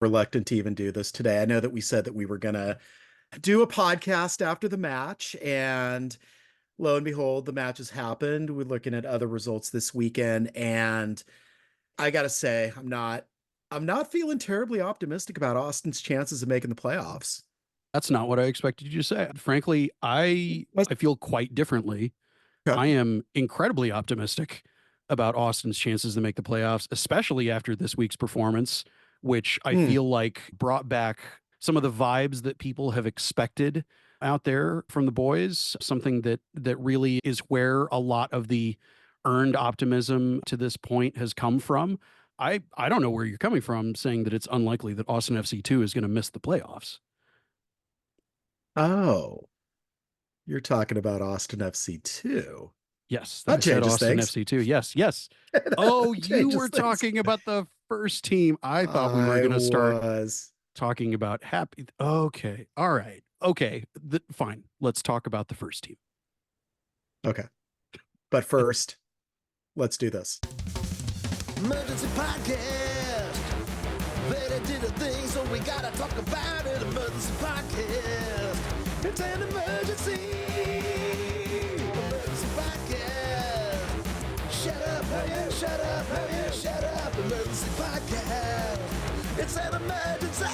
Reluctant to even do this today. I know that we said that we were going to do a podcast after the match, and lo and behold, the match has happened. We're looking at other results this weekend, and I gotta say, I'm not feeling terribly optimistic about Austin's chances of making the playoffs. That's not what I expected you to say. Frankly, I feel quite differently. Okay. I am incredibly optimistic about Austin's chances to make the playoffs, especially after this week's performance, which I Hmm. feel like brought back some of the vibes that people have expected out there from the boys, something that really is where a lot of the earned optimism to this point has come from. I don't know where you're coming from saying that it's unlikely that Austin FC2 is going to miss the playoffs. Oh, you're talking about Austin FC 2. Yes, That I said changes Austin things. FC2. Yes, yes. Oh, That you changes were things. talking about the first team. I thought we were I going to start was. talking about happy. Okay. All right. Okay. Fine. Let's talk about the first team. Okay. But first, let's do this. Emergency podcast. They did a thing, so we gotta talk about it. Emergency podcast. It's an emergency. Emergency podcast. Shut up, oh yeah, shut up, oh yeah, shut up. Emergency podcast. It's an emergency.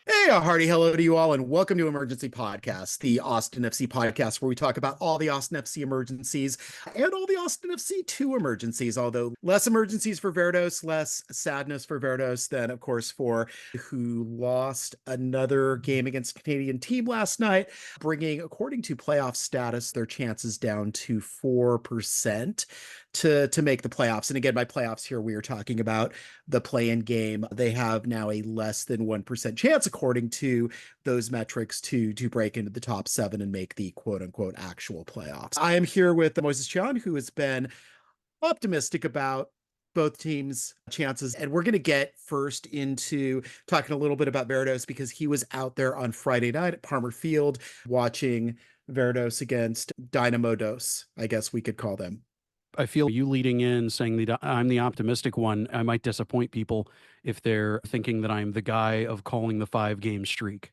Hey, a hearty hello to you all, and welcome to Emergency Podcast, the Austin FC podcast, where we talk about all the Austin FC emergencies and all the Austin FC 2 emergencies, although less emergencies for VerDos, less sadness for VerDos than, of course, for who lost another game against a Canadian team last night, bringing, according to playoff status, their chances down to 4% to make the playoffs. And again, by playoffs here, we are talking about the play-in game. They have now a less than 1% chance, according to those metrics, to break into the top 7 and make the quote-unquote actual playoffs. I am here with Moisés, who has been optimistic about both teams' chances. And we're going to get first into talking a little bit about VerDos, because he was out there on Friday night at Palmer Field watching VerDos against DynamoDos, I guess we could call them. I feel you leading in saying that I'm the optimistic one. I might disappoint people if they're thinking that I'm the guy of calling the 5-game streak,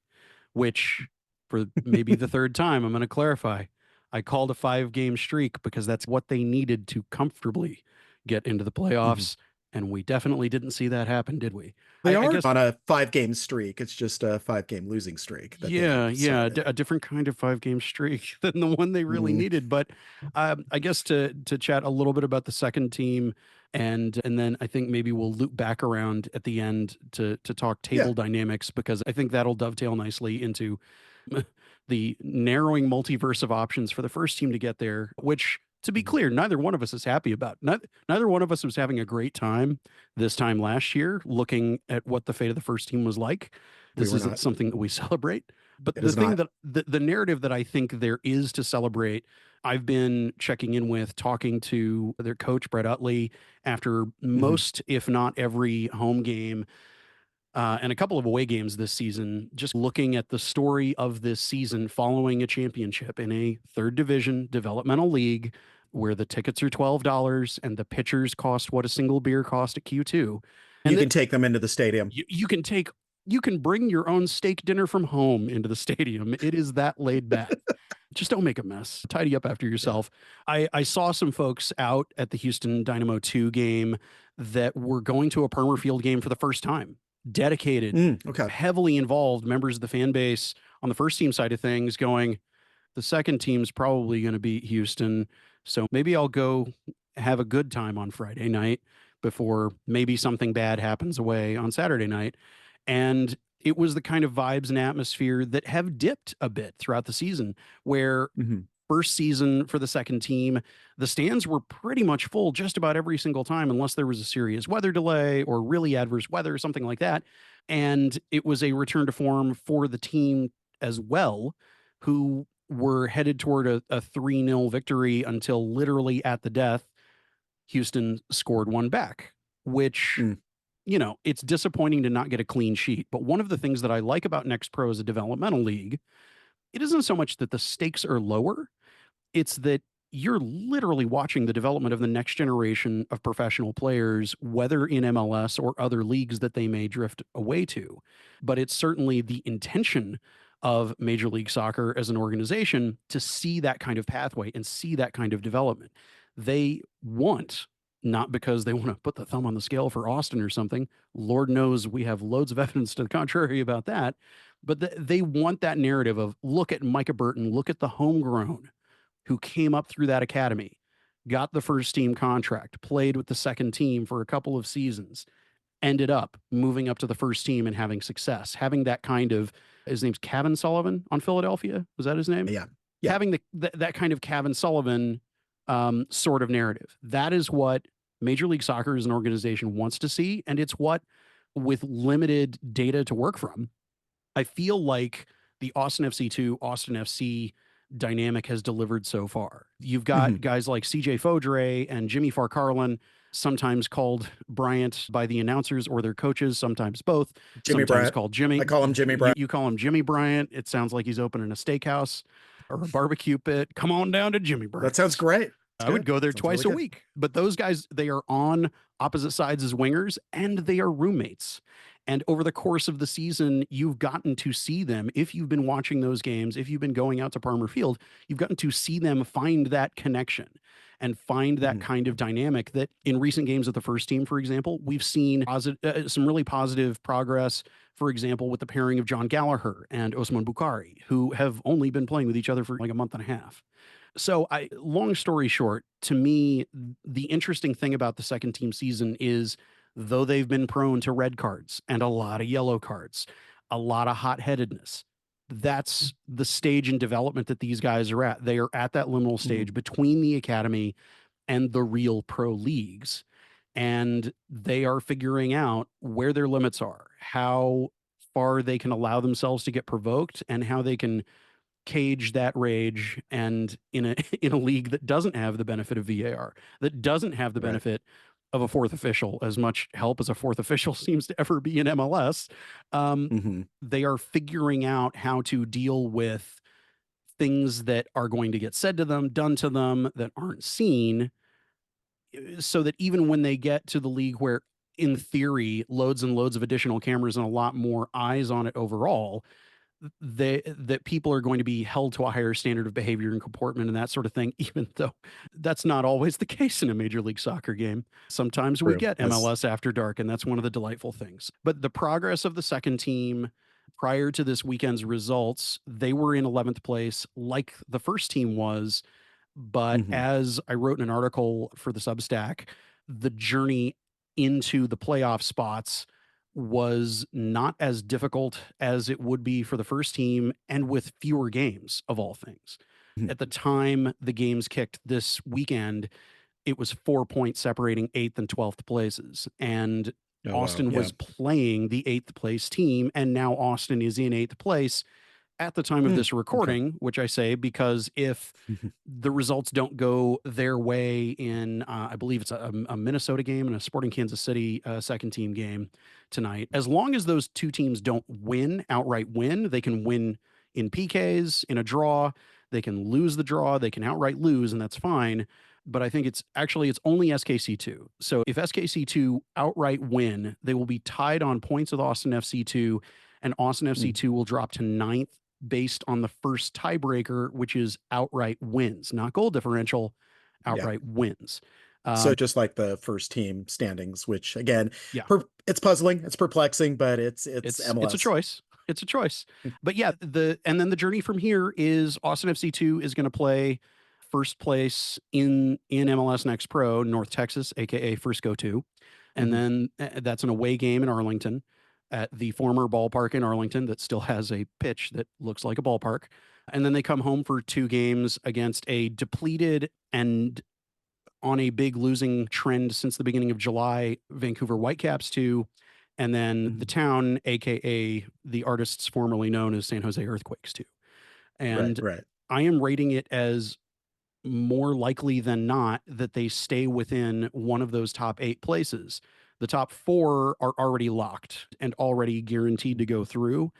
which for maybe the third time, I'm going to clarify. I called a 5-game streak because that's what they needed to comfortably get into the Mhm. playoffs. And we definitely didn't see that happen, did we? They I are guess, on a 5-game streak. It's just a 5-game losing streak that they yeah, yeah, started. a different kind of 5-game streak than the one they really Mhm. needed. But I guess to chat a little bit about the second team, and then I think maybe we'll loop back around at the end to talk Yeah. table dynamics, because I think that'll dovetail nicely into the narrowing multiverse of options for the first team to get there, which, to be Mhm. clear, neither one of us is happy about. Neither one of us was having a great time this time last year looking at what the fate of the first team was like. We This were isn't not. something that we celebrate. But It the is thing not. that the narrative that I think there is to celebrate, I've been checking in with, talking to their coach, Brett Utley, after Mhm. most, if not every home game and a couple of away games this season, just looking at the story of this season following a championship in a third division developmental league where the tickets are $12 and the pitchers cost what a single beer cost at Q2. You And can that take them into the stadium. you can bring your own steak dinner from home into the stadium. It is that laid back. Just don't make a mess. Tidy up after Yeah. yourself. I saw some folks out at the Houston Dynamo 2 game that were going to a Permer Field game for the first time. Dedicated, Okay. heavily involved members of the fan base on the first team side of things going, the second team's probably going to beat Houston. So maybe I'll go have a good time on Friday night before maybe something bad happens away on Saturday night. And it was the kind of vibes and atmosphere that have dipped a bit throughout the season, where Mhm. first season for the second team, the stands were pretty much full just about every single time, unless there was a serious weather delay or really adverse weather, something like that. And it was a return to form for the team as well, who were headed toward a 3-0 victory until literally at the death, Houston scored one back, which, Mm. it's disappointing to not get a clean sheet. But one of the things that I like about Next Pro as a developmental league, it isn't so much that the stakes are lower, it's that you're literally watching the development of the next generation of professional players, whether in MLS or other leagues that they may drift away to. But it's certainly the intention of Major League Soccer as an organization to see that kind of pathway and see that kind of development. They want, not because they want to put the thumb on the scale for Austin or something. Lord knows we have loads of evidence to the contrary about that. But they want that narrative of, look at Micah Burton, look at the homegrown who came up through that academy, got the first team contract, played with the second team for a couple of seasons, ended up moving up to the first team and having success, having that kind of, his name's Kevin Sullivan on Philadelphia. Was that his name? Yeah. Having that kind of Kevin Sullivan sort of narrative. That is what Major League Soccer as an organization wants to see. And it's what, with limited data to work from, I feel like the Austin FC2, Austin FC dynamic has delivered so far. You've got guys like CJ Fodre and Jimmy Farcarlin, sometimes called Bryant by the announcers or their coaches, sometimes both. Jimmy sometimes Bryant. Called Jimmy. I call him Jimmy Bryant. You call him Jimmy Bryant. It sounds like he's opening a steakhouse or a barbecue pit. Come on down to Jimmy Bryant. That sounds great. I would go there twice a week. But those guys, they are on opposite sides as wingers, and they are roommates. And over the course of the season, you've gotten to see them. If you've been watching those games, if you've been going out to Palmer Field, you've gotten to see them find that connection and find that kind of dynamic that in recent games of the first team, for example, we've seen some really positive progress, for example, with the pairing of John Gallagher and Osman Bukhari, who have only been playing with each other for like a month and a half. So long story short, to me, the interesting thing about the second team season is, though they've been prone to red cards and a lot of yellow cards, a lot of hot-headedness, that's the stage in development that these guys are at. They are at that liminal stage between the academy and the real pro leagues. And they are figuring out where their limits are, how far they can allow themselves to get provoked, and how they can cage that rage. And in a league that doesn't have the benefit of VAR, that doesn't have the benefit of a fourth official, as much help as a fourth official seems to ever be in MLS, they are figuring out how to deal with things that are going to get said to them, done to them, that aren't seen, so that even when they get to the league where, in theory, loads and loads of additional cameras and a lot more eyes on it overall, that people are going to be held to a higher standard of behavior and comportment and that sort of thing, even though that's not always the case in a Major League Soccer game. Sometimes we get MLS After Dark, and that's one of the delightful things. But the progress of the second team prior to this weekend's results, they were in 11th place like the first team was. But as I wrote in an article for the Substack, the journey into the playoff spots was not as difficult as it would be for the first team, and with fewer games of all things. At the time the games kicked this weekend, it was 4 points separating 8th and 12th places. And Austin was playing the 8th place team, and now Austin is in 8th place at the time of this recording, which I say because if the results don't go their way in, I believe it's a Minnesota game and a Sporting Kansas City second team game tonight, as long as those two teams don't outright win, they can win in PKs, in a draw, they can lose the draw, they can outright lose, and that's fine. But I think it's only SKC2. So if SKC2 outright win, they will be tied on points with Austin FC2, and Austin FC2 will drop to 9th based on the first tiebreaker, which is outright wins, not goal differential, outright wins. So just like the first team standings, which again, it's puzzling, it's perplexing, but it's MLS. It's a choice. It's a choice. But yeah, and then the journey from here is Austin FC2 is going to play first place in MLS Next Pro, North Texas, aka First Go To. And then that's an away game in Arlington, at the former ballpark in Arlington that still has a pitch that looks like a ballpark. And then they come home for 2 games against a depleted and on a big losing trend since the beginning of July, Vancouver Whitecaps 2, and then the town, aka the artists formerly known as San Jose Earthquakes 2. And I am rating it as more likely than not that they stay within one of those top 8 places. The top 4 are already locked and already guaranteed to go through.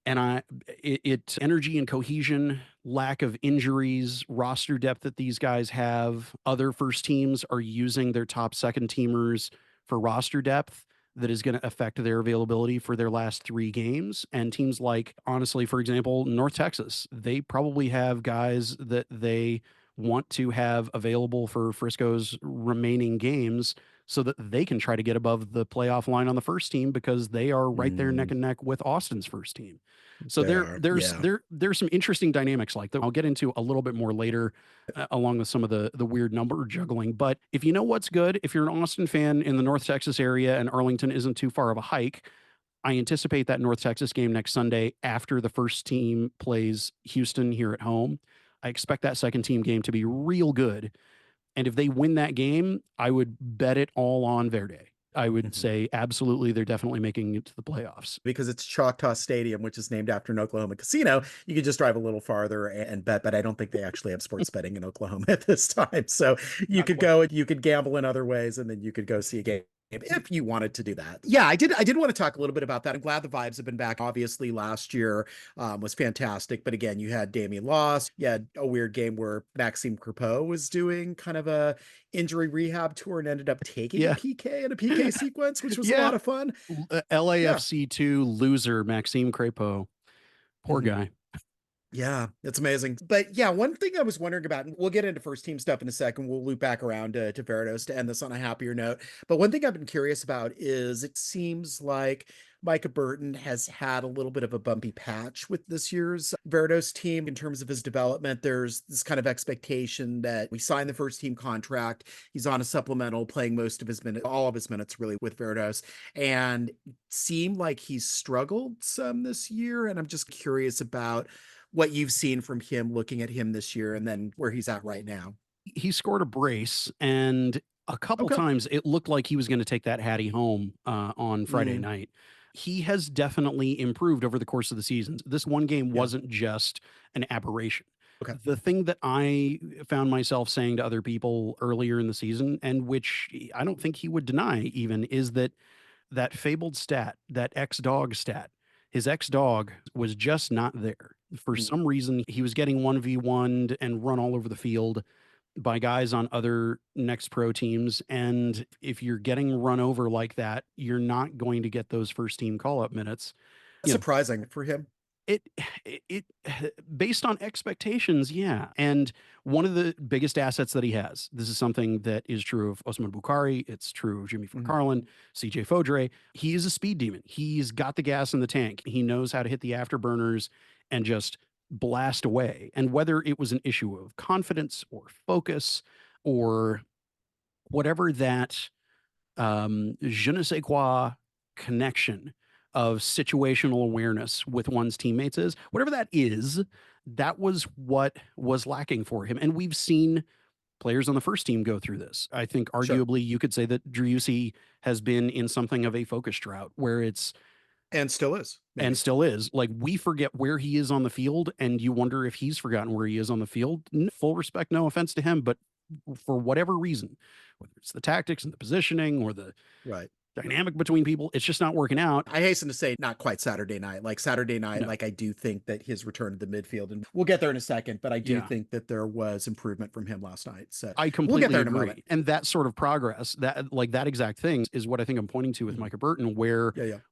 And it energy and cohesion, lack of injuries, roster depth that these guys have. Other first teams are using their top second teamers for roster depth that is going to affect their availability for their last 3 games. And teams like, honestly, for example, North Texas, they probably have guys that they want to have available for Frisco's remaining games so that they can try to get above the playoff line on the first team, because they are right there neck and neck with Austin's first team. So there's some interesting dynamics like that I'll get into a little bit more later, along with some of the weird number juggling. But if you know what's good, if you're an Austin fan in the North Texas area and Arlington isn't too far of a hike, I anticipate that North Texas game next Sunday after the first team plays Houston here at home. I expect that second team game to be real good. And if they win that game, I would bet it all on Verde. I would say absolutely they're definitely making it to the playoffs. Because it's Choctaw Stadium, which is named after an Oklahoma casino. You could just drive a little farther and bet, but I don't think they actually have sports betting in Oklahoma at this time. So you could go, you could gamble in other ways, and then you could go see a game if you wanted to do that. Yeah, I did want to talk a little bit about that. I'm glad the vibes have been back. Obviously, last year was fantastic, but again, you had Damian lost. You had a weird game where Maxime Crepeau was doing kind of a injury rehab tour and ended up taking a PK in a PK sequence, which was a lot of fun. LAFC 2 loser Maxime Crepeau. Poor guy. Yeah, it's amazing. But yeah, one thing I was wondering about, and we'll get into first team stuff in a second. We'll loop back around to VerDos to end this on a happier note. But one thing I've been curious about is it seems like Micah Burton has had a little bit of a bumpy patch with this year's VerDos team in terms of his development. There's this kind of expectation that we signed the first team contract. He's on a supplemental, playing most of his minutes, all of his minutes really with VerDos, and it seemed like he's struggled some this year. And I'm just curious about what you've seen from him, looking at him this year and then where he's at right now. He scored a brace, and a couple times it looked like he was going to take that Hattie home on Friday night. He has definitely improved over the course of the seasons. This one game wasn't just an aberration. The thing that I found myself saying to other people earlier in the season, and which I don't think he would deny even, is that fabled stat, that X-Dog stat, his X-Dog was just not there. For some reason, he was getting 1v1'd and run all over the field by guys on other Next Pro teams. And if you're getting run over like that, you're not going to get those first team call-up minutes. Surprising for him. It based on expectations, yeah. And one of the biggest assets that he has, this is something that is true of Osman Bukhari, it's true of Jimmy Carlin, CJ Fodre. He is a speed demon. He's got the gas in the tank. He knows how to hit the afterburners and just blast away. And whether it was an issue of confidence or focus or whatever that je ne sais quoi connection of situational awareness with one's teammates is, whatever that is, that was what was lacking for him. And we've seen players on the first team go through this. I think arguably you could say that Driussi has been in something of a focus drought where it's, and still is. And still is. Like, we forget where he is on the field, and you wonder if he's forgotten where he is on the field. Full respect, no offense to him, but for whatever reason, whether it's the tactics and the positioning or the dynamic between people, it's just not working out. I hasten to say not quite Saturday night. Like Saturday night, like I do think that his return to the midfield, and we'll get there in a second, but I do think that there was improvement from him last night. So I completely agree. And that sort of progress, that like that exact thing is what I think I'm pointing to with Micah Burton, where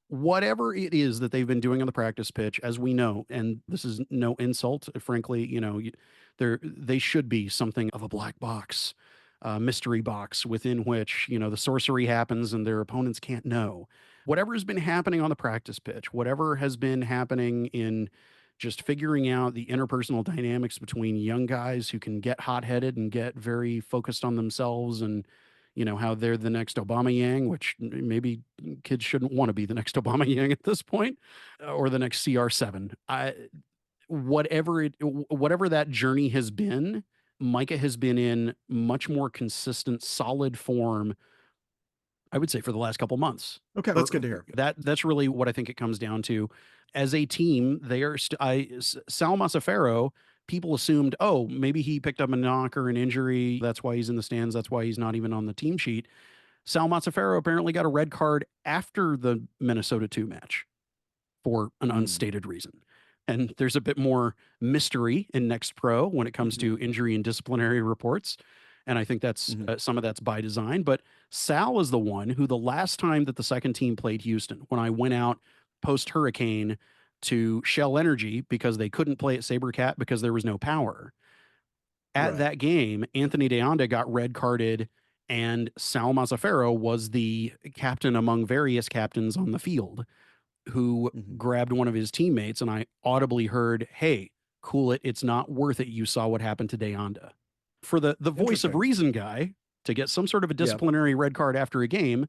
whatever it is that they've been doing on the practice pitch, as we know, and this is no insult, frankly, you know, they should be something of a black box. Mystery box within which, you know, the sorcery happens and their opponents can't know. Whatever has been happening on the practice pitch, whatever has been happening in just figuring out the interpersonal dynamics between young guys who can get hot-headed and get very focused on themselves, and, you know, how they're the next Aubameyang, which maybe kids shouldn't want to be the next Aubameyang at this point, or the next CR7. Whatever that journey has been, Micah has been in much more consistent, solid form, I would say, for the last couple months. Okay, that's good to hear. That's really what I think it comes down to. As a team, they are Sal Masafero, people assumed, oh, maybe he picked up a knock or an injury. That's why he's in the stands. That's why he's not even on the team sheet. Sal Masafero apparently got a red card after the Minnesota 2 match for an unstated reason. and there's a bit more mystery in Next Pro when it comes to injury and disciplinary reports. And I think that's some of that's by design. But Sal is the one who, the last time that the second team played Houston, when I went out post hurricane to Shell Energy because they couldn't play at SaberCat because there was no power. At that game, Anthony DeAnda got red carded, and Sal Mazzaferro was the captain among various captains on the field who grabbed one of his teammates, and I audibly heard, "Hey, cool it. It's not worth it. You saw what happened to DeAnda." For the voice of reason guy to get some sort of a disciplinary red card after a game,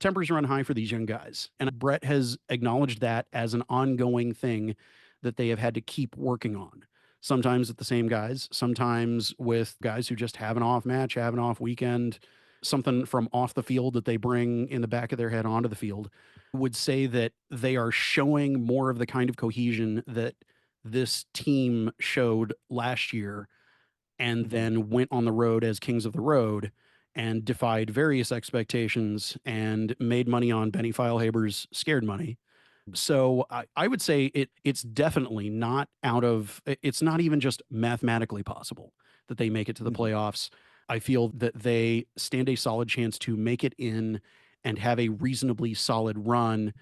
tempers run high for these young guys. And Brett has acknowledged that as an ongoing thing that they have had to keep working on. Sometimes with the same guys, sometimes with guys who just have an off match, have an off weekend, something from off the field that they bring in the back of their head onto the field. Would say that they are showing more of the kind of cohesion that this team showed last year, and then went on the road as kings of the road and defied various expectations and made money on Benny Feilhaber's scared money. So I would say it's definitely not it's not even just mathematically possible that they make it to the playoffs. I feel that they stand a solid chance to make it in and have a reasonably solid run,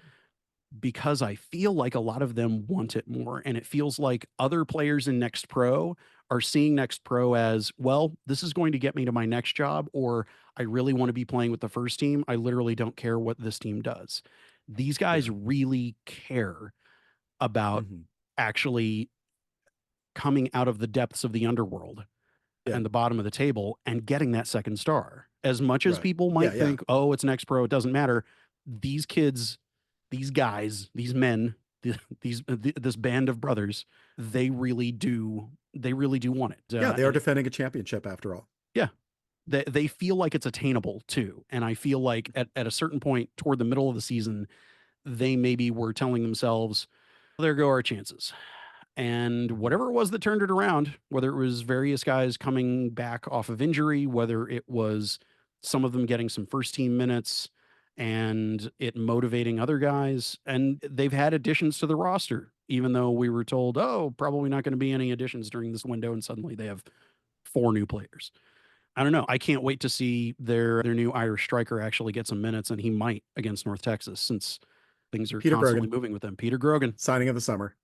because I feel like a lot of them want it more. And it feels like other players in Next Pro are seeing Next Pro as, well, this is going to get me to my next job, or I really want to be playing with the first team. I literally don't care what this team does. These guys really care about actually coming out of the depths of the underworld and the bottom of the table and getting that second star. As much as people might think, oh, it's Next Pro, it doesn't matter. These kids, these guys, these men, this band of brothers, they really do want it. They are defending a championship after all. Yeah. They feel like it's attainable too. And I feel like at a certain point toward the middle of the season, they maybe were telling themselves, there go our chances. And whatever it was that turned it around, whether it was various guys coming back off of injury, whether it was some of them getting some first team minutes and it motivating other guys, and they've had additions to the roster, even though we were told, oh, probably not going to be any additions during this window. And suddenly they have 4 new players. I don't know. I can't wait to see their new Irish striker actually get some minutes, and he might against North Texas, since things are constantly moving with them. Peter Grogan. Signing of the summer.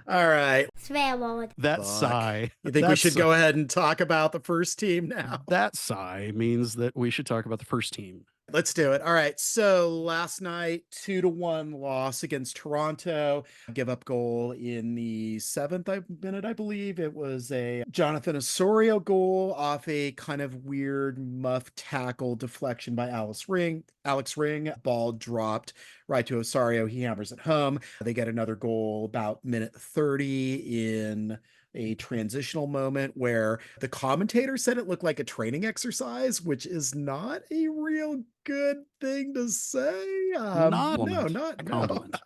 All right. That sigh. You think we should go ahead and talk about the first team now? That sigh means that we should talk about the first team. Let's do it. All right. So last night, 2-1 loss against Toronto. Give up goal in the 7th minute, I believe. It was a Jonathan Osorio goal off a kind of weird muff tackle deflection by Alex Ring. Ball dropped right to Osorio. He hammers it home. They get another goal about minute 30 in a transitional moment where the commentator said it looked like a training exercise, which is not a real good thing to say. Not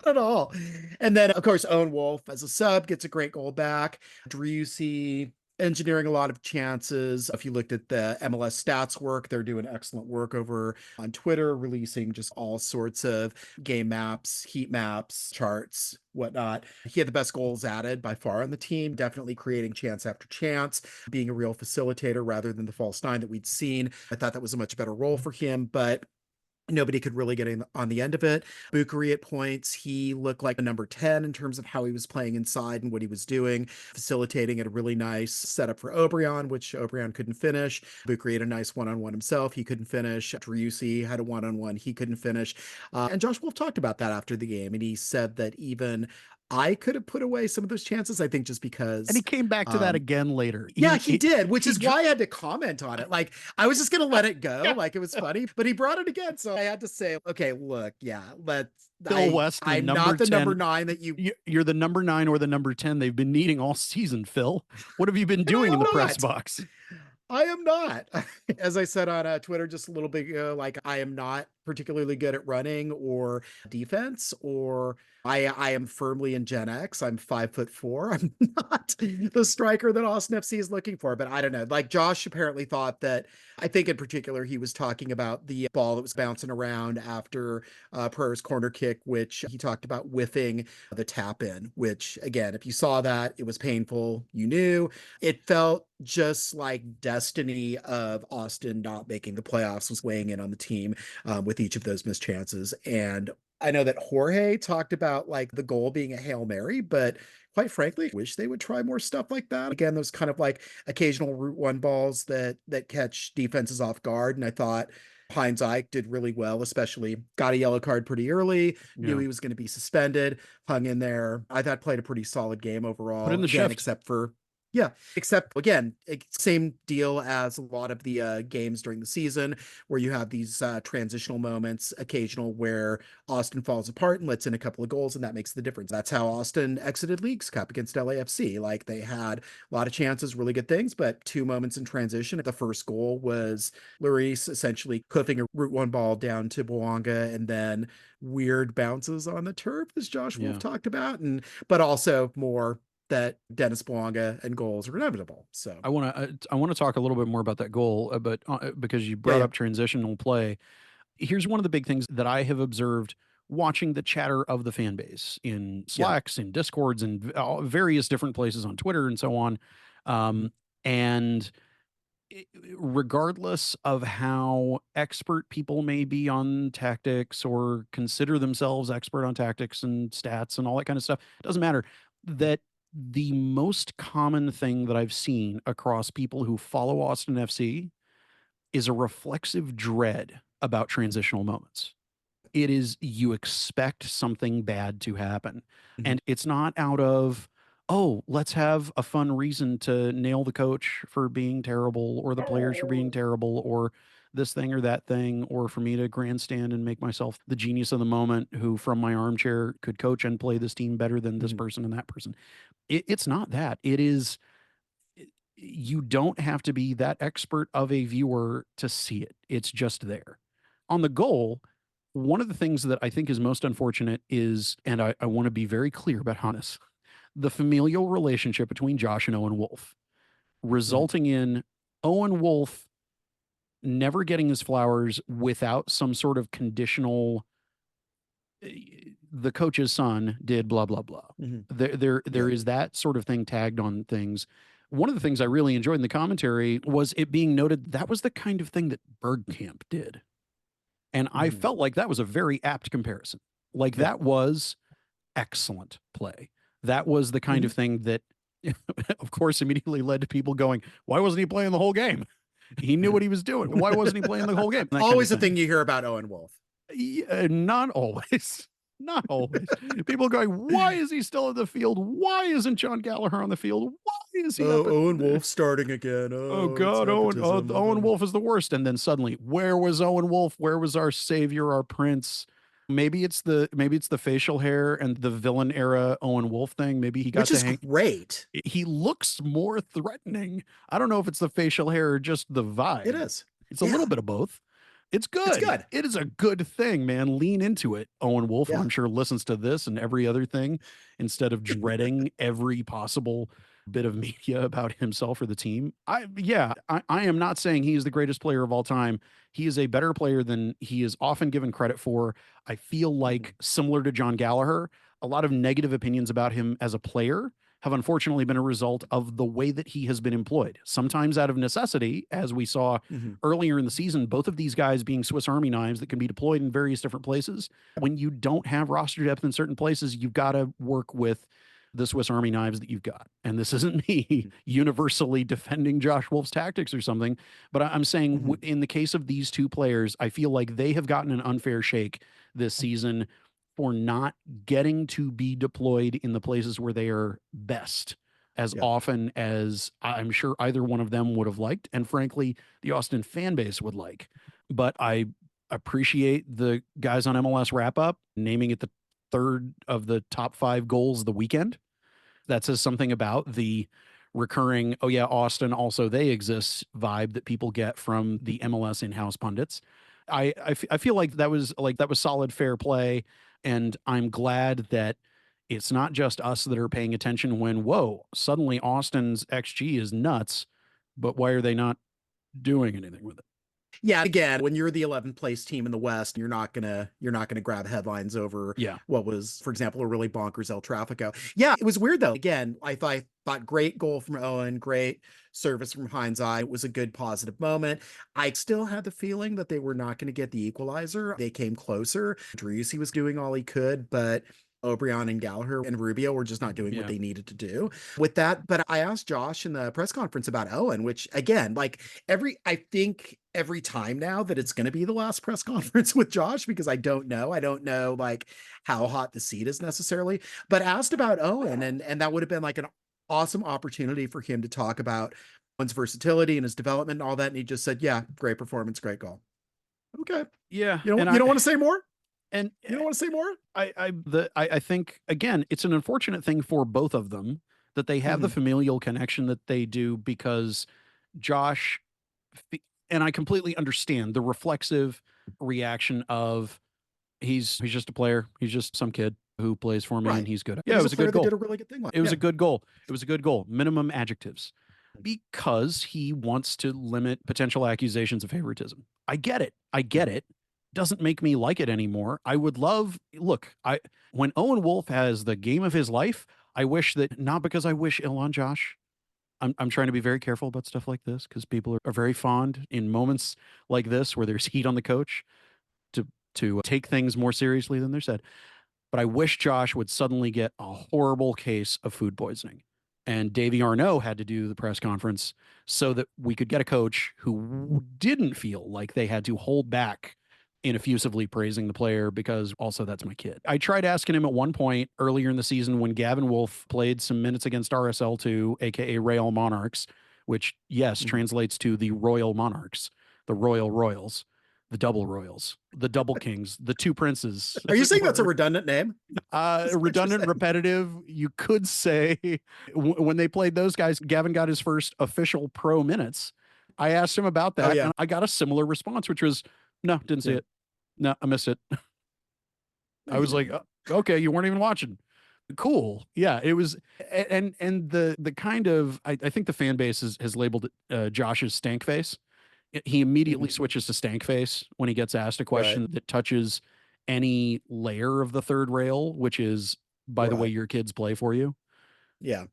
at all. And then, of course, Owen Wolff as a sub gets a great goal back. Driussi engineering a lot of chances. If you looked at the MLS stats work, they're doing excellent work over on Twitter, releasing just all sorts of game maps, heat maps, charts, whatnot. He had the best goals added by far on the team, definitely creating chance after chance, being a real facilitator rather than the false 9 that we'd seen. I thought that was a much better role for him, but nobody could really get in on the end of it. Bukari at points, he looked like a number 10 in terms of how he was playing inside and what he was doing, facilitating at a really nice setup for Obrian, which Obrian couldn't finish. Bukari had a nice one-on-one himself. He couldn't finish. Driussi had a one-on-one. He couldn't finish. And Josh Wolff talked about that after the game, and he said that even I could have put away some of those chances, I think, just because. And he came back to that again later. He did, which is why I had to comment on it. Like, I was just going to let it go. Like, it was funny, but he brought it again. So I had to say, okay, look, Phil West, I'm not the number 9 that you're the number 9 or the number 10 they've been needing all season, Phil. What have you been doing in the press box? I am not. As I said on Twitter just a little bit ago, like, I am not particularly good at running or defense, or I am firmly in Gen X. I'm 5'4". I'm not the striker that Austin FC is looking for, but I don't know. Like Josh apparently thought that, I think in particular, he was talking about the ball that was bouncing around after Pereira's corner kick, which he talked about whiffing the tap in, which again, if you saw that, it was painful. You knew it felt just like destiny of Austin not making the playoffs was weighing in on the team with each of those missed chances. And I know that Jorge talked about like the goal being a Hail Mary, but quite frankly, I wish they would try more stuff like that. Again, those kind of like occasional route one balls that catch defenses off guard. And I thought Heinz Ike did really well, especially got a yellow card pretty early, knew he was going to be suspended, hung in there. I thought played a pretty solid game overall. Put in the again, shift. except for yeah, except again, same deal as a lot of the games during the season where you have these transitional moments, occasional where Austin falls apart and lets in a couple of goals, and that makes the difference. That's how Austin exited Leagues Cup against LAFC. Like they had a lot of chances, really good things, but 2 moments in transition. The first goal was Lloris essentially hoofing a route one ball down to Bouanga, and then weird bounces on the turf, as Josh Wolff talked about, but also more that Dennis Bouanga and goals are inevitable. So I want to talk a little bit more about that goal, but because you brought up transitional play, here's one of the big things that I have observed watching the chatter of the fan base in Slacks, in Discords, and various different places on Twitter and so on. And regardless of how expert people may be on tactics or consider themselves expert on tactics and stats and all that kind of stuff, it doesn't matter. That the most common thing that I've seen across people who follow Austin FC is a reflexive dread about transitional moments. It is, you expect something bad to happen. And it's not out of, oh, let's have a fun reason to nail the coach for being terrible or the players for being terrible or this thing or that thing, or for me to grandstand and make myself the genius of the moment who from my armchair could coach and play this team better than this person and that person. It's not that. It is, you don't have to be that expert of a viewer to see it. It's just there. On the goal, one of the things that I think is most unfortunate is, and I want to be very clear about Hannes, the familial relationship between Josh and Owen Wolff, resulting in Owen Wolff never getting his flowers without some sort of conditional, the coach's son did blah, blah, blah. There is that sort of thing tagged on things. One of the things I really enjoyed in the commentary was it being noted that was the kind of thing that Bergkamp did. And I felt like that was a very apt comparison. Like that was excellent play. That was the kind of thing that, of course, immediately led to people going, why wasn't he playing the whole game? He knew what he was doing. Why wasn't he playing the whole game? Always a thing you hear about Owen Wolff. Yeah, not always. Not always. People going, why is he still in the field? Why isn't John Gallagher on the field? Why is he Owen Wolff starting again? Oh God, Owen Wolff is the worst. And then suddenly, where was Owen Wolff? Where was our savior, our prince? Maybe it's the facial hair and the villain era Owen Wolff thing. Maybe he got to hang. Great. He looks more threatening. I don't know if it's the facial hair or just the vibe. It is. It's a little bit of both. It's good. It's good. It is a good thing, man. Lean into it. Owen Wolff, I'm sure, listens to this and every other thing instead of dreading every possible bit of media about himself or the team. I am not saying he is the greatest player of all time. He is a better player than he is often given credit for. I feel like, similar to John Gallagher, a lot of negative opinions about him as a player have unfortunately been a result of the way that he has been employed. Sometimes out of necessity, as we saw earlier in the season, both of these guys being Swiss Army knives that can be deployed in various different places. When you don't have roster depth in certain places, you've got to work with the Swiss Army knives that you've got. And this isn't me universally defending Josh Wolff's tactics or something, but I'm saying in the case of these two players, I feel like they have gotten an unfair shake this season for not getting to be deployed in the places where they are best as often as I'm sure either one of them would have liked. And frankly, the Austin fan base would like. But I appreciate the guys on MLS Wrap Up naming it the third of the top 5 goals of the weekend. That says something about the recurring, oh yeah, Austin, also they exist vibe that people get from the MLS in-house pundits. I feel like that was solid, fair play. And I'm glad that it's not just us that are paying attention when, whoa, suddenly Austin's XG is nuts, but why are they not doing anything with it? Yeah, again, when you're the 11th place team in the West, you're not gonna grab headlines over Yeah. what was, for example, a really bonkers El Trafico. Yeah, it was weird though. Again, I thought great goal from Owen, great service from Heinz. It was a good positive moment. I still had the feeling that they were not going to get the equalizer. They came closer. Driussi was doing all he could, but O'Brien and Gallagher and Rubio were just not doing what they needed to do with that. But I asked Josh in the press conference about Owen, which again, like I think every time now that it's going to be the last press conference with Josh, because I don't know like how hot the seat is necessarily, but asked about Owen, and that would have been like an awesome opportunity for him to talk about Owen's versatility and his development and all that. And he just said, yeah, great performance, great goal. Okay. Yeah. You don't want to say more? And you don't want to say more? I think, again, it's an unfortunate thing for both of them that they have the familial connection that they do, because Josh, and I completely understand the reflexive reaction of he's just a player. He's just some kid who plays for me and he's good. Yeah, it was a good goal. Did a really good thing. It was a good goal. It was a good goal. Minimum adjectives. Because he wants to limit potential accusations of favoritism. I get it. Doesn't make me like it anymore. I would love, when Owen Wolff has the game of his life, I wish that, not because I wish ill on Josh. I'm trying to be very careful about stuff like this, because people are very fond in moments like this where there's heat on the coach to take things more seriously than they're said. But I wish Josh would suddenly get a horrible case of food poisoning. And Davey Arnaud had to do the press conference so that we could get a coach who didn't feel like they had to hold back in effusively praising the player, because also that's my kid. I tried asking him at one point earlier in the season when Gavin Wolff played some minutes against RSL2, aka Real Monarchs, which, yes, translates to the Royal Monarchs, the Royal Royals, the Double Royals, the Double Kings, the Two Princes. Are you saying that's a redundant name? Redundant, repetitive. You could say when they played those guys, Gavin got his first official pro minutes. I asked him about that, and I got a similar response, which was, no, didn't see it. No, I missed it. I was like, okay, you weren't even watching. Cool. Yeah, it was. And the kind of, I think the fan base has labeled it Josh's stank face. He immediately switches to stank face when he gets asked a question that touches any layer of the third rail, which is, by the way your kids play for you. Yeah.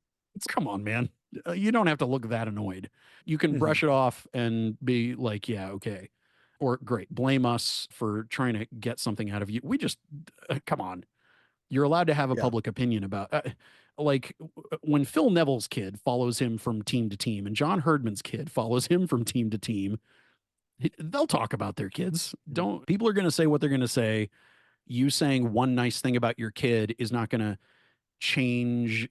Come on, man. You don't have to look that annoyed. You can brush it off and be like, yeah, okay. Or great, blame us for trying to get something out of you. We just, come on. You're allowed to have a public opinion about, like when Phil Neville's kid follows him from team to team and John Herdman's kid follows him from team to team, they'll talk about their kids. People are going to say what they're going to say. You saying one nice thing about your kid is not going to change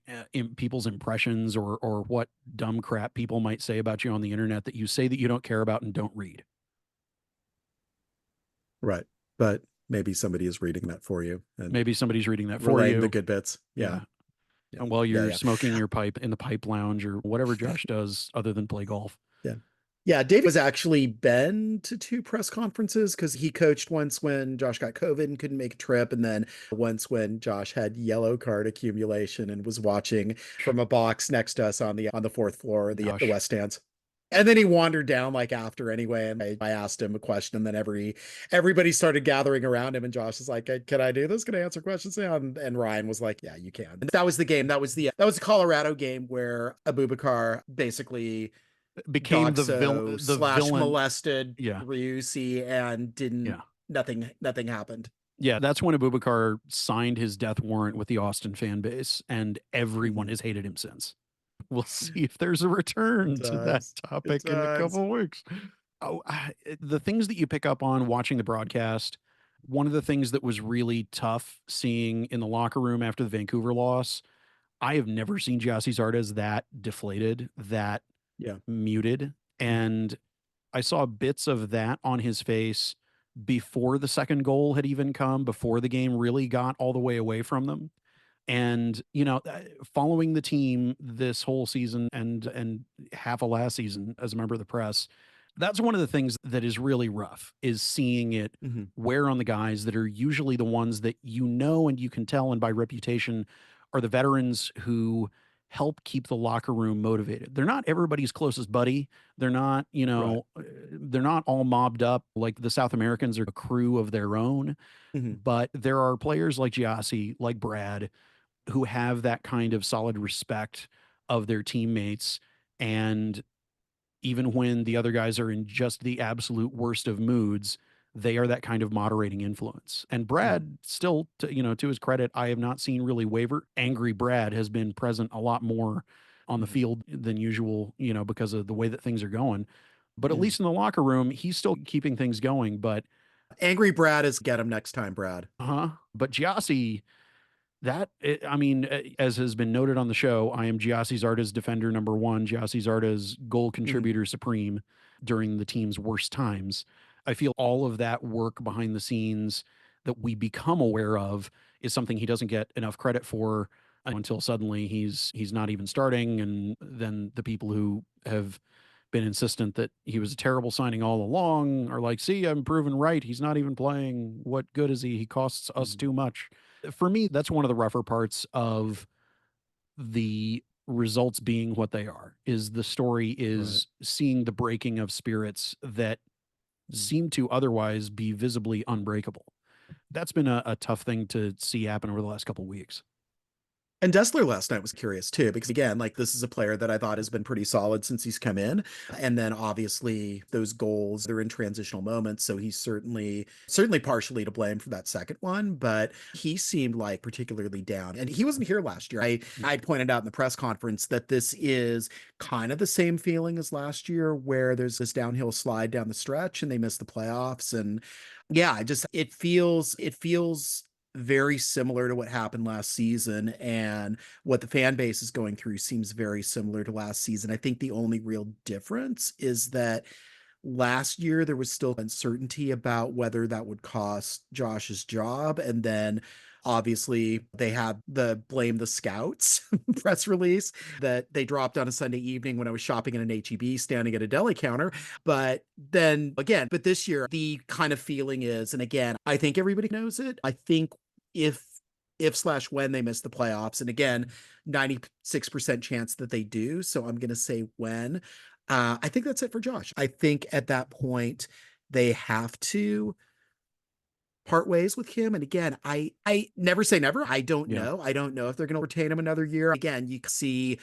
people's impressions or what dumb crap people might say about you on the internet that you say that you don't care about and don't read. Right. But maybe somebody is reading that for you. And maybe somebody's reading that for you. The good bits. Yeah. And while you're smoking your pipe in the pipe lounge or whatever Josh does other than play golf. Yeah. Yeah. David has actually been to 2 press conferences, because he coached once when Josh got COVID and couldn't make a trip. And then once when Josh had yellow card accumulation and was watching from a box next to us on the 4th floor, the West Stands. And then he wandered down like after anyway. And I asked him a question, and then everybody started gathering around him. And Josh is like, can I do this? Can I answer questions now? And Ryan was like, yeah, you can. And that was the game. That was the Colorado game where Abubakar basically became the villain / molested Driussi and nothing happened. Yeah, that's when Abubakar signed his death warrant with the Austin fan base, and everyone has hated him since. We'll see if there's a return to that topic in a couple of weeks. The things that you pick up on watching the broadcast, one of the things that was really tough seeing in the locker room after the Vancouver loss, I have never seen Gyasi Zardes that deflated, that muted. And I saw bits of that on his face before the second goal had even come, before the game really got all the way away from them. And, following the team this whole season and half of last season as a member of the press, That's one of the things that is really rough, is seeing it wear on the guys that are usually the ones that and you can tell, and by reputation are the veterans who help keep the locker room motivated. They're not everybody's closest buddy. They're not, they're not all mobbed up like the South Americans are a crew of their own. But there are players like Giassi, like Brad, who have that kind of solid respect of their teammates. And even when the other guys are in just the absolute worst of moods, they are that kind of moderating influence. And Brad still, to his credit, I have not seen really waver. Angry Brad has been present a lot more on the field than usual, because of the way that things are going. But at least in the locker room, he's still keeping things going. But Angry Brad is get him next time, Brad. But Giassi, as has been noted on the show, I am Giassi Zarda's defender number one, Giassi Zarda's goal contributor supreme during the team's worst times. I feel all of that work behind the scenes that we become aware of is something he doesn't get enough credit for until suddenly he's not even starting. And then the people who have been insistent that he was a terrible signing all along are like, see, I'm proven right. He's not even playing. What good is he? He costs us too much. For me, that's one of the rougher parts of the results being what they are, is the story is seeing the breaking of spirits that seem to otherwise be visibly unbreakable. That's been a tough thing to see happen over the last couple of weeks. And Dessler last night was curious too, because again, like this is a player that I thought has been pretty solid since he's come in. And then obviously those goals, they're in transitional moments. So he's certainly partially to blame for that second one, but he seemed like particularly down. And he wasn't here last year. I pointed out in the press conference that this is kind of the same feeling as last year, where there's this downhill slide down the stretch and they miss the playoffs. And yeah, it feels very similar to what happened last season, and what the fan base is going through seems very similar to last season. I think the only real difference is that last year there was still uncertainty about whether that would cost Josh's job, and then obviously they had the blame the scouts press release that they dropped on a Sunday evening when I was shopping in an HEB standing at a deli counter. But then again, this year the kind of feeling is, and again, I think everybody knows it. I think if/when they miss the playoffs, and again, 96% chance that they do. So I'm going to say when. I think that's it for Josh. I think at that point they have to part ways with him. And again, I never say never. I don't know. I don't know if they're going to retain him another year. Again, you can see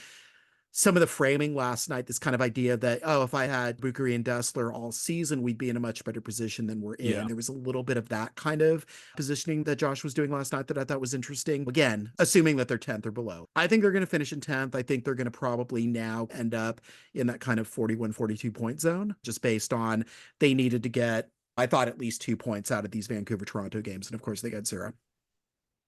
some of the framing last night, this kind of idea that, if I had Bucari and Dessler all season, we'd be in a much better position than we're in. Yeah. There was a little bit of that kind of positioning that Josh was doing last night that I thought was interesting. Again, assuming that they're 10th or below. I think they're going to finish in 10th. I think they're going to probably now end up in that kind of 41, 42 point zone, just based on they needed to get, I thought, at least 2 points out of these Vancouver-Toronto games. And of course they got 0.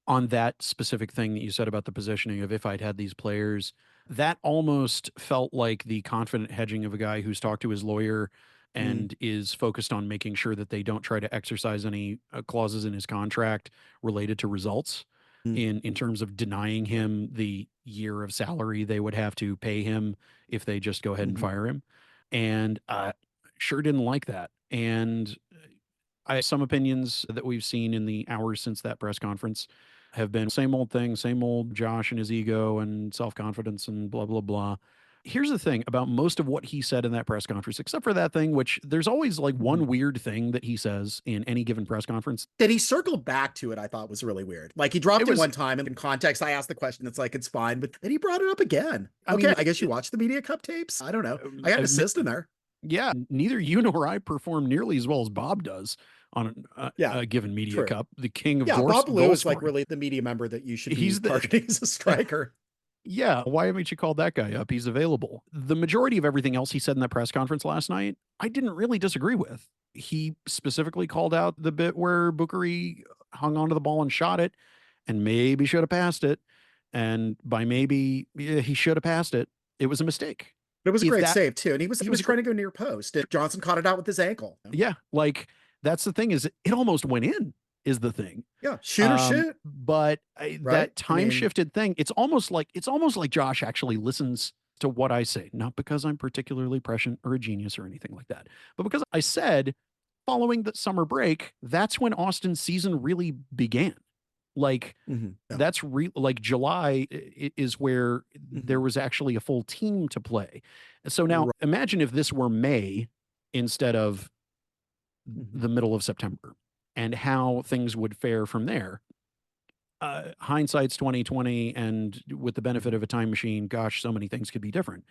On that specific thing that you said about the positioning of if I'd had these players, that almost felt like the confident hedging of a guy who's talked to his lawyer and is focused on making sure that they don't try to exercise any clauses in his contract related to results in terms of denying him the year of salary they would have to pay him if they just go ahead and fire him. And sure didn't like that. And some opinions that we've seen in the hours since that press conference have been same old thing, same old Josh and his ego and self-confidence and blah, blah, blah. Here's the thing about most of what he said in that press conference, except for that thing, which there's always like one weird thing that he says in any given press conference. That he circled back to it, I thought was really weird. Like he dropped it one time, and in context, I asked the question, it's like, it's fine, but then he brought it up again. I guess you watched the Media Cup tapes? I don't know. I got an assist in there. Yeah, neither you nor I perform nearly as well as Bob does on a given Media Cup. The king of Bob Lou is like really the media member that you should be targeting as a striker. Yeah, why haven't you called that guy up? He's available. The majority of everything else he said in that press conference last night, I didn't really disagree with. He specifically called out the bit where Bucari hung onto the ball and shot it, and maybe should have passed it. And by maybe, he should have passed it. It was a mistake. It was a great save too, and he was trying to go near post, and Johnson caught it out with his ankle. Yeah, like that's the thing, is it almost went in, is the thing. Yeah, shoot or shit. But that time shifted thing, it's almost like Josh actually listens to what I say, not because I'm particularly prescient or a genius or anything like that, but because I said following the summer break, that's when Austin's season really began. Like Yeah. that's like July is where there was actually a full team to play. So now imagine if this were May instead of the middle of September, and how things would fare from there. Hindsight's 2020, and with the benefit of a time machine, gosh, so many things could be different.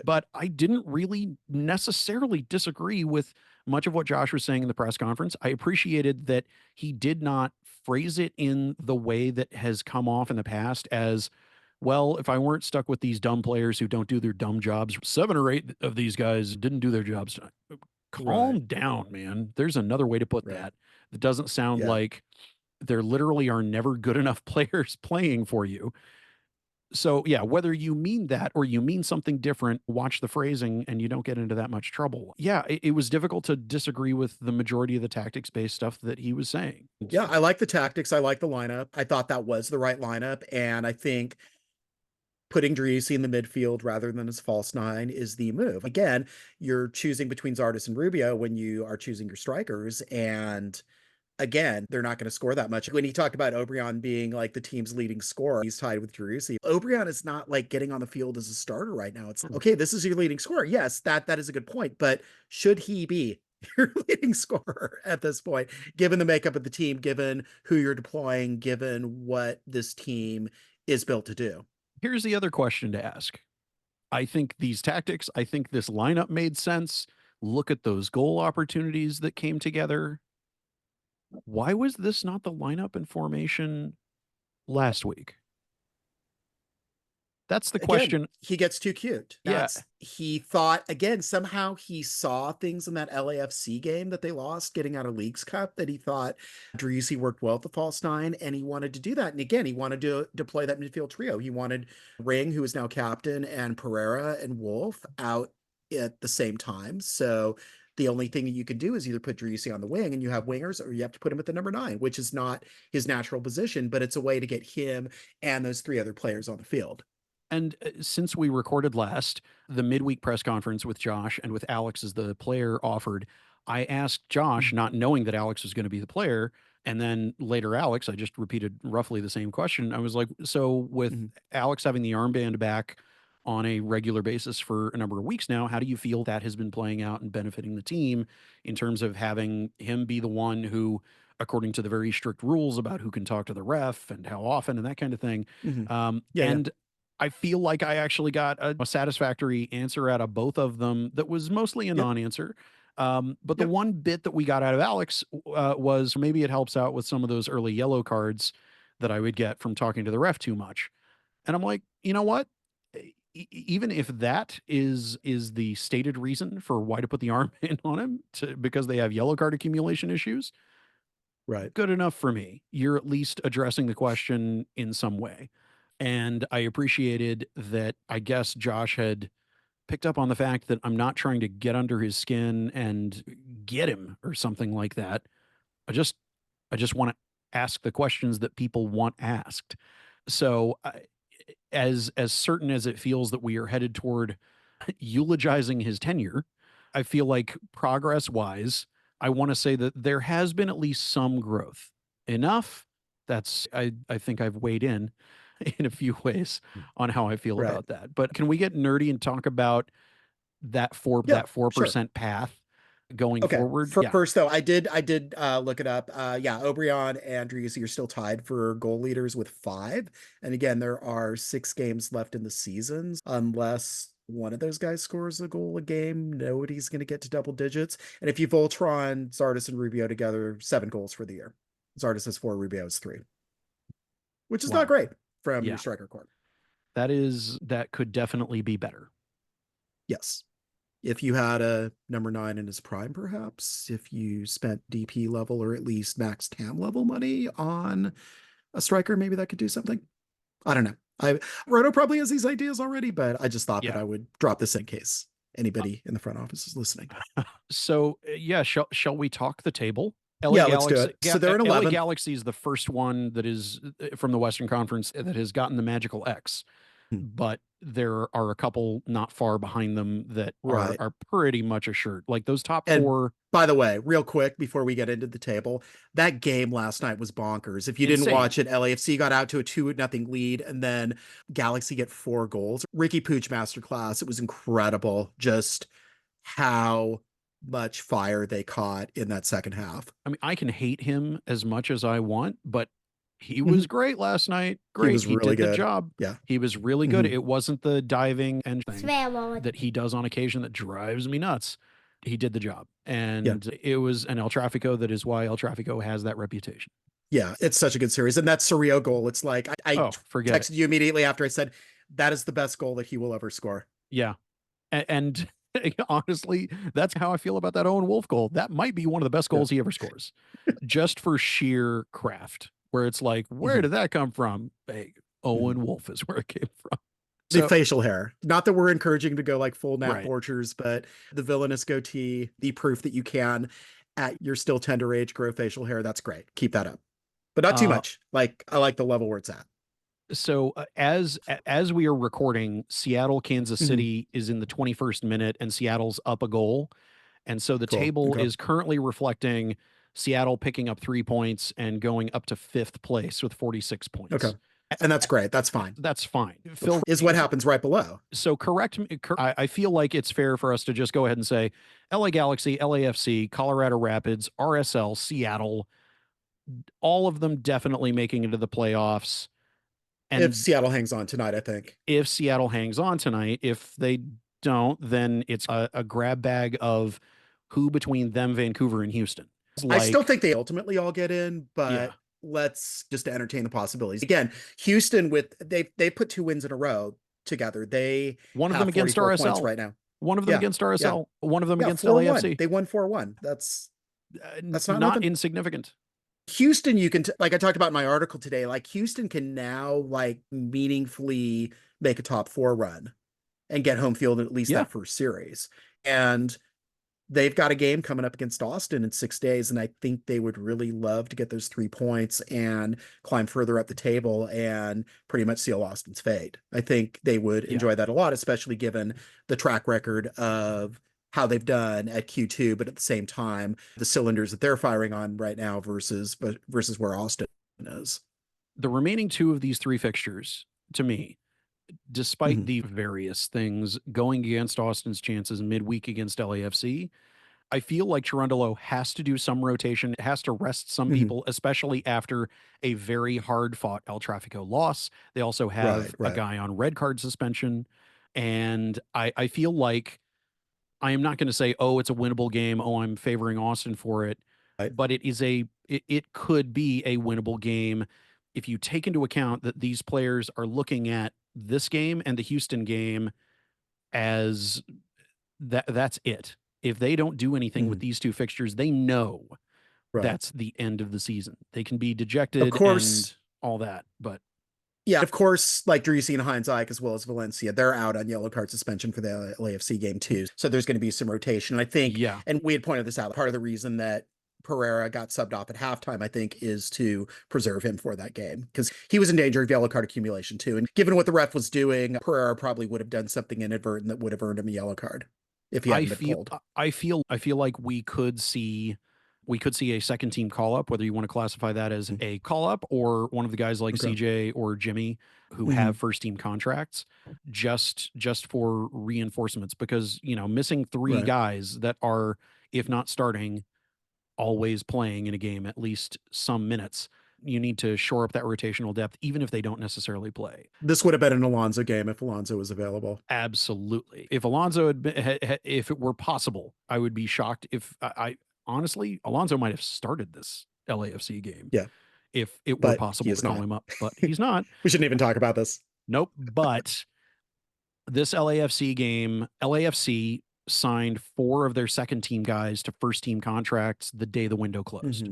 But I didn't really necessarily disagree with much of what Josh was saying in the press conference. I appreciated that he did not phrase it in the way that has come off in the past as, well, if I weren't stuck with these dumb players who don't do their dumb jobs, 7 or 8 of these guys didn't do their jobs tonight. Calm down, man. There's another way to put that. It doesn't sound like there literally are never good enough players playing for you. So yeah, whether you mean that or you mean something different, watch the phrasing and you don't get into that much trouble. Yeah, it was difficult to disagree with the majority of the tactics-based stuff that he was saying. Yeah, I like the tactics. I like the lineup. I thought that was the right lineup. And I think putting Driussi in the midfield rather than as false 9 is the move. Again, you're choosing between Zardes and Rubio when you are choosing your strikers. And again, they're not going to score that much. When he talked about Obrian being like the team's leading scorer, he's tied with Driussi. Obrian is not like getting on the field as a starter right now. It's okay, this is your leading scorer. Yes, that is a good point. But should he be your leading scorer at this point, given the makeup of the team, given who you're deploying, given what this team is built to do? Here's the other question to ask. I think these tactics, I think this lineup made sense. Look at those goal opportunities that came together. Why was this not the lineup and formation last week? That's the question. Again, he gets too cute. He thought, again, somehow he saw things in that LAFC game that they lost getting out of Leagues Cup that he thought Driussi worked well at the false 9, and he wanted to do that. And again, he wanted to deploy that midfield trio. He wanted Ring, who is now captain, and Pereira and Wolff out at the same time. So the only thing that you can do is either put Driussi on the wing and you have wingers, or you have to put him at the number 9, which is not his natural position, but it's a way to get him and those 3 other players on the field. And since we recorded last, the midweek press conference with Josh and with Alex as the player offered, I asked Josh, not knowing that Alex was going to be the player, and then later Alex, I just repeated roughly the same question. I was like, so with Alex having the armband back on a regular basis for a number of weeks now, how do you feel that has been playing out and benefiting the team in terms of having him be the one who, according to the very strict rules about who can talk to the ref and how often and that kind of thing. I feel like I actually got a satisfactory answer out of both of them that was mostly a non-answer. But the one bit that we got out of Alex was maybe it helps out with some of those early yellow cards that I would get from talking to the ref too much. And I'm like, you know what? Even if that is the stated reason for why to put the arm in on him, because they have yellow card accumulation issues, right? Good enough for me. You're at least addressing the question in some way. And I appreciated that, I guess Josh had picked up on the fact that I'm not trying to get under his skin and get him or something like that. I just want to ask the questions that people want asked. So as certain as it feels that we are headed toward eulogizing his tenure, I feel like progress wise, I want to say that there has been at least some growth. Enough. That's, I think I've weighed in a few ways on how I feel about that. But can we get nerdy and talk about that 4% path going forward? First though, I did look it up. Obrian and Driussi are still tied for goal leaders with 5. And again, there are 6 games left in the seasons. Unless one of those guys scores a goal a game, nobody's going to get to double digits. And if you Voltron Zardes and Rubio together, 7 goals for the year. Zardes has 4, Rubio has 3. Which is not great from your striker corps. That could definitely be better. Yes. If you had a number 9 in his prime, perhaps, if you spent DP level or at least max TAM level money on a striker, maybe that could do something. I don't know. Roto probably has these ideas already, but I just thought that I would drop this in case anybody in the front office is listening. So shall we talk the table? Let's do it. So they're in 11. LA Galaxy is the first one that is from the Western Conference that has gotten the magical X. but there are a couple not far behind them that Right. are pretty much assured. Like those top And four. by the way, real quick before we get into the table, that game last night was bonkers. If you didn't Insane. watch it, LAFC got out to a 2-0 lead, and then Galaxy get 4 goals. Ricky Pooch masterclass. It was incredible just how much fire they caught in that second half. I mean, I can hate him as much as I want, but he was great last night. Great. was really did the good. job. Yeah. He was really good. It wasn't the diving and thing Swear that he does on occasion that drives me nuts. He did the job. And it was an El Tráfico that is why El Tráfico has that reputation. Yeah, it's such a good series. And that surreal goal, it's like, I forget texted you immediately after I said, that is the best goal that he will ever score. Yeah. And honestly, that's how I feel about that Owen Wolff goal. That might be one of the best goals he ever scores, just for sheer craft, where it's like, where did that come from? Hey, Owen Wolff is where it came from. The facial hair. Not that we're encouraging to go like full Nat Right. Borchers, but the villainous goatee, the proof that you can, at your still tender age, grow facial hair. That's great. Keep that up. But not too much. Like, I like the level where it's at. So as we are recording, Seattle, Kansas City is in the 21st minute, and Seattle's up a goal. And so the table is currently reflecting Seattle picking up 3 points and going up to 5th place with 46 points. Okay. And that's great. That's fine. That's fine. Phil, is what happens right below. So correct me. I feel like it's fair for us to just go ahead and say LA Galaxy, LAFC, Colorado Rapids, RSL, Seattle, all of them definitely making it to the playoffs. And if Seattle hangs on tonight, I think. If Seattle hangs on tonight, if they don't, then it's a grab bag of who between them, Vancouver, and Houston. I still think they ultimately all get in, but let's just entertain the possibilities. Again, Houston they put 2 wins in a row together. They one of them against RSL right now. One of them against RSL. One of them against LAFC. They won 4-1. That's not insignificant. Houston, you can like I talked about in my article today, like Houston can now like meaningfully make a top 4 run and get home field in at least that first series. And they've got a game coming up against Austin in 6 days, and I think they would really love to get those 3 points and climb further up the table and pretty much seal Austin's fate. I think they would enjoy that a lot, especially given the track record of how they've done at Q2, but at the same time, the cylinders that they're firing on right now versus where Austin is. The remaining 2 of these 3 fixtures, to me, despite the various things going against Austin's chances midweek against LAFC, I feel like Cherundolo has to do some rotation. It has to rest some people, especially after a very hard-fought El Tráfico loss. They also have a guy on red card suspension. And I feel like I am not going to say, oh, it's a winnable game. Oh, I'm favoring Austin for it. But it could be a winnable game if you take into account that these players are looking at this game and the Houston game as that's it. If they don't do anything with these 2 fixtures, they know that's the end of the season. They can be dejected, of course, and all that, but yeah, of course, like Dries and Heinz Eyck as well as Valencia, they're out on yellow card suspension for the LAFC game too. So there's going to be some rotation. And I think, and we had pointed this out, part of the reason that Pereira got subbed off at halftime, I think, is to preserve him for that game because he was in danger of yellow card accumulation too. And given what the ref was doing, Pereira probably would have done something inadvertent that would have earned him a yellow card if he hadn't been pulled. I feel like we could see a second team call up, whether you want to classify that as a call up or one of the guys like CJ or Jimmy who have first team contracts just for reinforcements, because, you know, missing 3 guys that are, if not starting, always playing in a game at least some minutes. You need to shore up that rotational depth, even if they don't necessarily play. This would have been an Alonso game if Alonso was available. Absolutely. If Alonso had been, if it were possible, I would be shocked if honestly, Alonso might have started this LAFC game. Yeah. If it were possible to call him up, but he's not. We shouldn't even talk about this. Nope. But this LAFC game, LAFC signed 4 of their second team guys to first team contracts the day the window closed.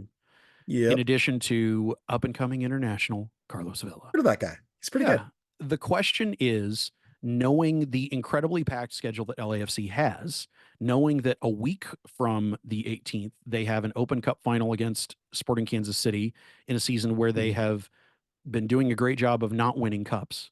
In addition to up and coming international Carlos Vela. Look at that guy. He's pretty good. The question is, knowing the incredibly packed schedule that LAFC has, knowing that a week from the 18th, they have an Open Cup final against Sporting Kansas City in a season where they have been doing a great job of not winning cups.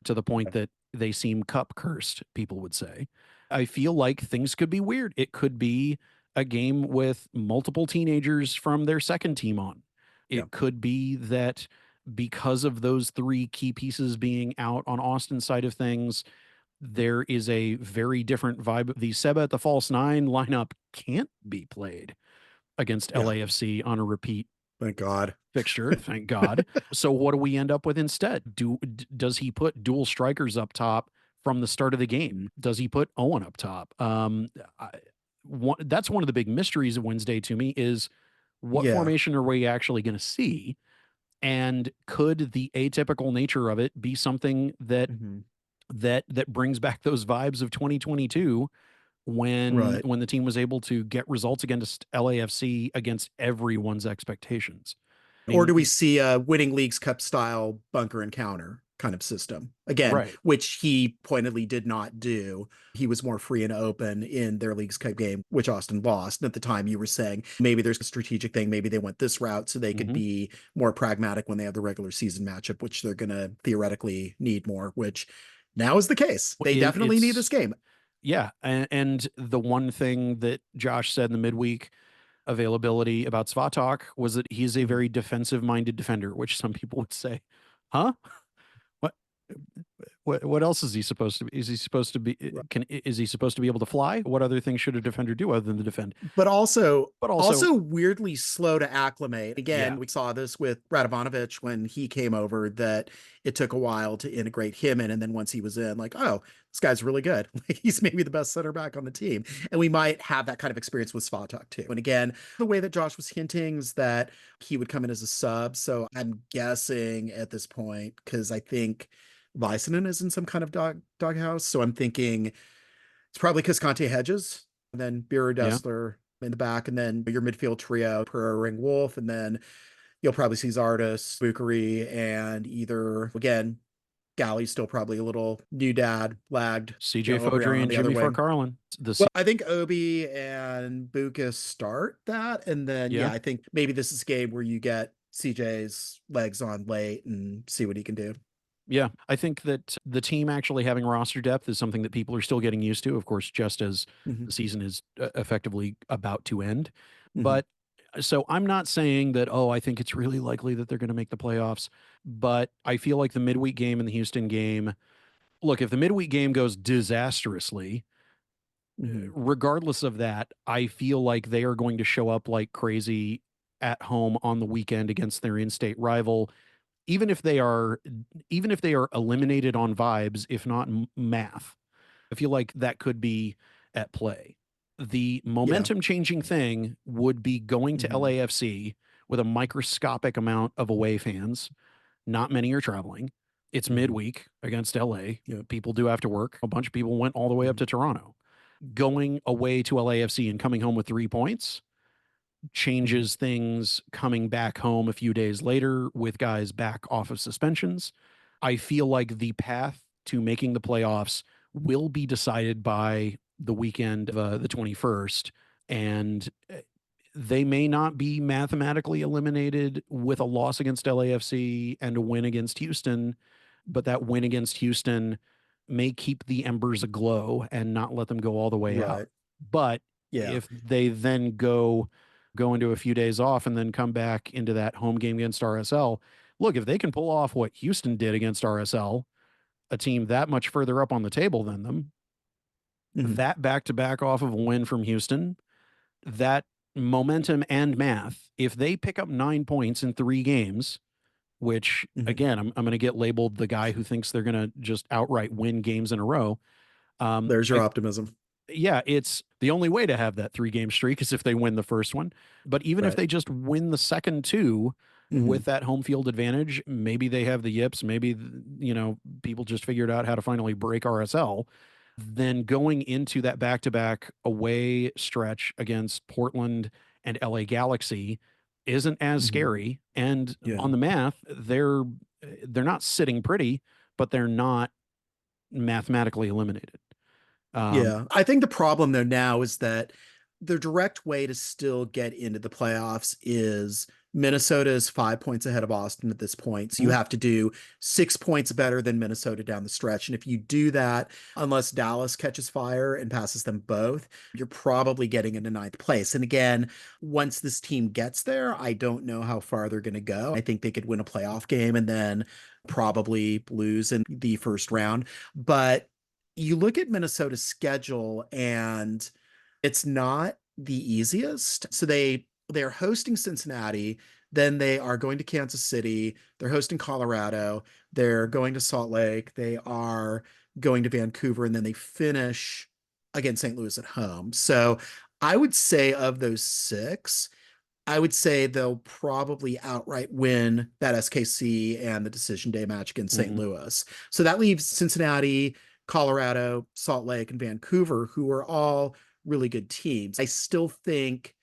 to the point that they seem cup cursed, people would say. I feel like things could be weird. It could be a game with multiple teenagers from their second team on. Yeah. It could be that because of those three key pieces being out on Austin's side of things, there is a very different vibe. The Seba at the false nine lineup can't be played against Yeah. LAFC on a repeat Thank God. fixture. Thank God. So what do we end up with instead? Does he put dual strikers up top from the start of the game? Does he put Owen up top? That's one of the big mysteries of Wednesday to me is what Yeah. formation are we actually going to see? And could the atypical nature of it be something that Mhm. that brings back those vibes of 2022 when Right. when the team was able to get results against LAFC against everyone's expectations? I Or do we mean, see a winning Leagues Cup style bunker encounter kind of system again, right. which he pointedly did not do? He was more free and open in their Leagues Cup game, which Austin lost. And at the time, you were saying maybe there's a strategic thing, maybe they went this route so they could Mhm. be more pragmatic when they have the regular season matchup, which they're going to theoretically need more, which now is the case. They definitely need this game. Yeah, and the one thing that Josh said in the midweek availability about Svatok was that he's a Mhm. very defensive-minded defender, which some people would say, "Huh? What? What else is he supposed to be? Is he supposed to be? Is he supposed to be able to fly? What other things should a defender do other than to defend?" But also But also, also weirdly slow to acclimate. yeah, Again, we saw this with Radovanovic when he came over, that it took a while to integrate him in. And then once he was in, like, oh, this guy's really good. Like, he's maybe the best center back on the team. And we might have that kind of experience with Svatok too. And again, the way that Josh was hinting is that he would come in as a sub. So I'm guessing at this point, because I think Väisänen is in some kind of doghouse. So I'm thinking it's probably because Conte hedges, and then Biro yeah. Dessler in the back, and then your midfield trio, Pereira, Ring, Wolf, and then you'll probably see Zardes, Bukari, and either again, Galley's still probably a little new dad lagged. CJ Obrian Fodry on and the other Jimmy wing. Farcarlin. Well, I think Obi and Buka start that, and then Yeah. I think maybe this is a game where you get CJ's legs on late and see what he can do. Yeah, I think that the team actually having roster depth is something that people are still getting used to, of course, just as Mhm. the season is effectively about to end. Mhm. But so I'm not saying that, oh, I think it's really likely that they're going to make the playoffs, but I feel like the midweek game and the Houston game, look, if the midweek game goes disastrously, Mhm. regardless of that, I feel like they are going to show up like crazy at home on the weekend against their in-state rival, even if they are eliminated on vibes, if not math. I feel like that could be at play. The Yeah. momentum changing thing would be going to Mhm. LAFC with a microscopic amount of away fans. Not many are traveling. It's Mhm. midweek against LA. Yeah. People do have to work. A bunch of people went all the way up Mhm. to Toronto. Going away to LAFC and coming home with 3 points Mhm. changes things coming back home a few days later with guys back off of suspensions. I feel like the path to making the playoffs will be decided by the weekend of the 21st. And they may not be mathematically eliminated with a loss against LAFC and a win against Houston, but that win against Houston may keep the embers aglow and not let them go all the way out. Right. But Yeah. if they then go into a few days off and then come back into that home game against RSL, look, if they can pull off what Houston did against RSL, a team that much further up on the table than them, Mhm. that back to back off of a win from Houston, that momentum and math, if they pick up 9 points in 3 games, which Mhm. again, I'm going to get labeled the guy who thinks they're going to just outright win games in a row. There's your I optimism. Yeah, it's the only way to have that 3 game streak is if they win the first one. But even if Right. they just win the second two Mhm. with that home field advantage, maybe they have the yips. Maybe, people just figured out how to finally break RSL. Then going into that back to back away stretch against Portland and LA Galaxy isn't as Mhm. scary. And Yeah. on the math, they're not sitting pretty, but they're not mathematically eliminated. Um, Yeah. I think the problem though now is that the direct way to still get into the playoffs is Minnesota is 5 points ahead of Austin at this point. So you have to do 6 points better than Minnesota down the stretch. And if you do that, unless Dallas catches fire and passes them both, you're probably getting into ninth place. And again, once this team gets there, I don't know how far they're going to go. I think they could win a playoff game and then probably lose in the first round. But you look at Minnesota's schedule and it's not the easiest. So they're hosting Cincinnati, then they are going to Kansas City, they're hosting Colorado, they're going to Salt Lake, they are going to Vancouver, and then they finish against St. Louis at home. So I would say of those 6, I would say they'll probably outright win that SKC and the decision day match against St. Louis. So that leaves Cincinnati, Colorado, Salt Lake, and Vancouver, who are all really good teams. I still think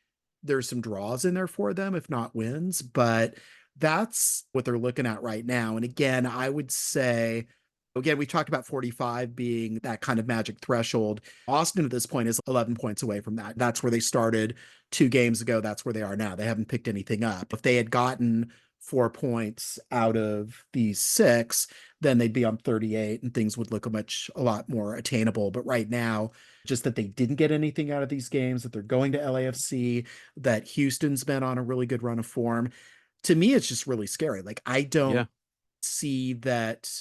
there's some draws in there for them, if not wins, but that's what they're looking at right now. And again, I would say, again, we talked about 45 being that kind of magic threshold. Austin at this point is 11 points away from that. That's where they started 2 games ago. That's where they are now. They haven't picked anything up. If they had gotten 4 points out of these 6, then they'd be on 38 and things would look a lot more attainable. But right now, just that they didn't get anything out of these games, that they're going to LAFC, that Houston's been on a really good run of form. To me, it's just really scary. Like, I don't see that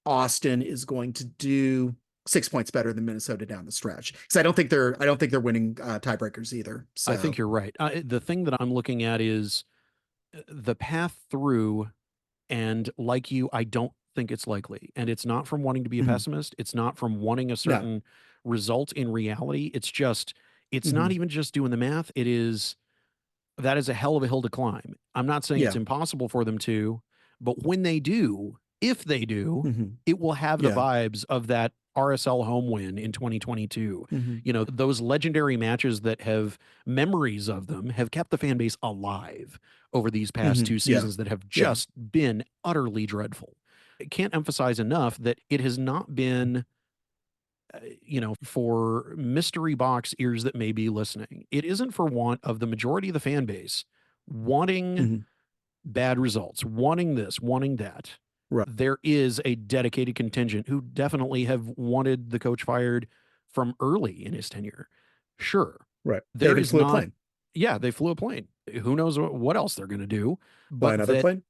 Austin is going to do 6 points better than Minnesota down the stretch. Because I don't think they're winning tiebreakers either. So I think you're right. The thing that I'm looking at is the path through, and like you, I don't think it's likely. And it's not from wanting to be a pessimist. It's not from wanting a certain result in reality. It's just, it's not even just doing the math. That is a hell of a hill to climb. I'm not saying it's impossible for them to, but when they do, if they do, it will have the vibes of that RSL home win in 2022. You know, those legendary matches that have memories of them have kept the fan base alive over these past 2 seasons that have just been utterly dreadful. I can't emphasize enough that it has not been, you know, for mystery box ears that may be listening. It isn't for want of the majority of the fan base wanting bad results, wanting this, wanting that. Right. There is a dedicated contingent who definitely have wanted the coach fired from early in his tenure. Sure. Right. There they is flew not, a plane. Yeah, they flew a plane. Who knows what else they're going to do? Buy another plane?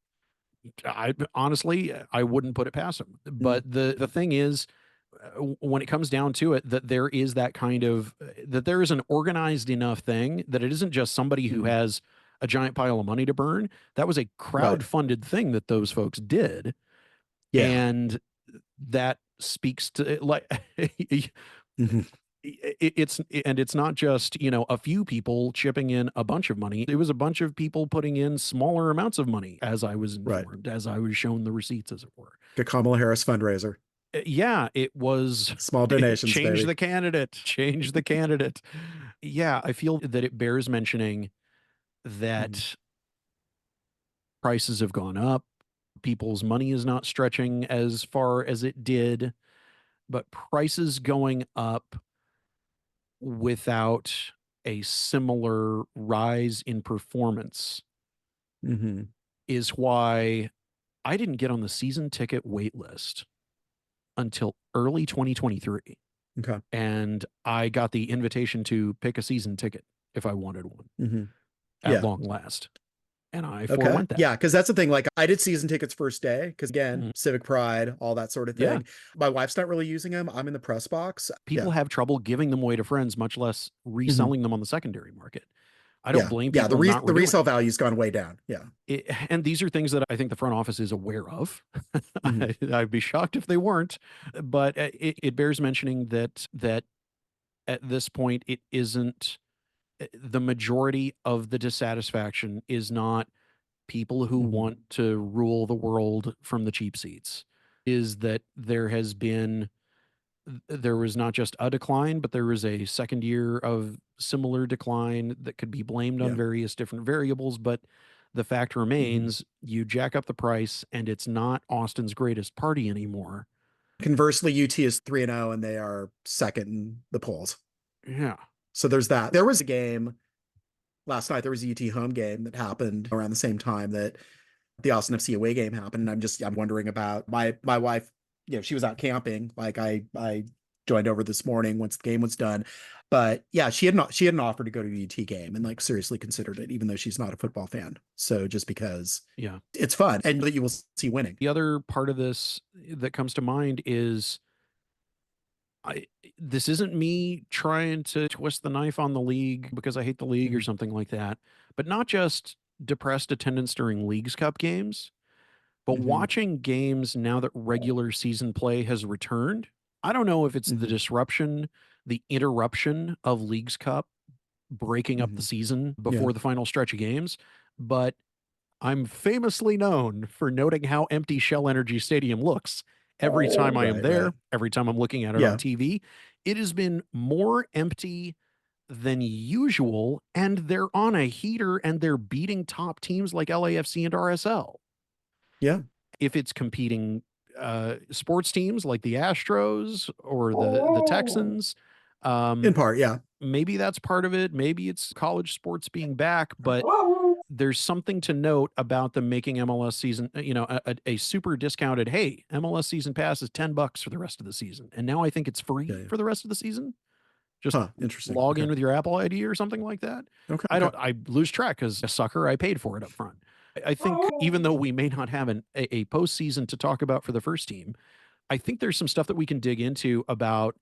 I honestly, I wouldn't put it past them. But the thing is, when it comes down to it, that there is that kind of, that there is an organized enough thing that it isn't just somebody who has a giant pile of money to burn. That was a crowd-funded thing that those folks did. Yeah. And that speaks to, like, it's not just, you know, a few people chipping in a bunch of money. It was a bunch of people putting in smaller amounts of money, as I was informed, as I was shown the receipts, as it were. The Kamala Harris fundraiser. Yeah, it was small donations. Change the candidate. Change the candidate. Yeah, I feel that it bears mentioning that prices have gone up. People's money is not stretching as far as it did, but prices going up without a similar rise in performance is why I didn't get on the season ticket wait list until early 2023. Okay. And I got the invitation to pick a season ticket if I wanted one at long last. And I forewent that. Yeah, because that's the thing. Like, I did season tickets first day because, again, civic pride, all that sort of thing. My wife's not really using them. I'm in the press box. People have trouble giving them away to friends, much less reselling them on the secondary market. I don't blame people. Yeah, the resale value's gone way down. Yeah. And these are things that I think the front office is aware of. I'd be shocked if they weren't. But it bears mentioning that at this point, it isn't, the majority of the dissatisfaction is not people who want to rule the world from the cheap seats. Is that there was not just a decline, but there was a second year of similar decline that could be blamed on various different variables. But the fact remains, you jack up the price and it's not Austin's greatest party anymore. Conversely, UT is 3-0 and they are second in the polls. Yeah. So there's that. There was a game last night. There was a UT home game that happened around the same time that the Austin FC away game happened. And I'm wondering about my wife. She was out camping. Like I joined over this morning once the game was done. But yeah, she had an offer to go to the UT game and like seriously considered it, even though she's not a football fan. So just because it's fun and that you will see winning. The other part of this that comes to mind is this isn't me trying to twist the knife on the league because I hate the league or something like that, but not just depressed attendance during Leagues Cup games, but watching games now that regular season play has returned. I don't know if it's the disruption, the interruption of Leagues Cup breaking up the season before the final stretch of games, but I'm famously known for noting how empty Shell Energy Stadium looks every time I am there, every time I'm looking at it on TV. It has been more empty than usual, and they're on a heater and they're beating top teams like LAFC and RSL. Yeah. If it's competing sports teams like the Astros or the Texans, in part, maybe that's part of it. Maybe it's college sports being back, but there's something to note about them making MLS season, a super discounted, hey, MLS season pass is $10 for the rest of the season. And now I think it's free for the rest of the season. Just interesting. log in with your Apple ID or something like that. I lose track because a sucker, I paid for it up front. I think even though we may not have a postseason to talk about for the first team, I think there's some stuff that we can dig into about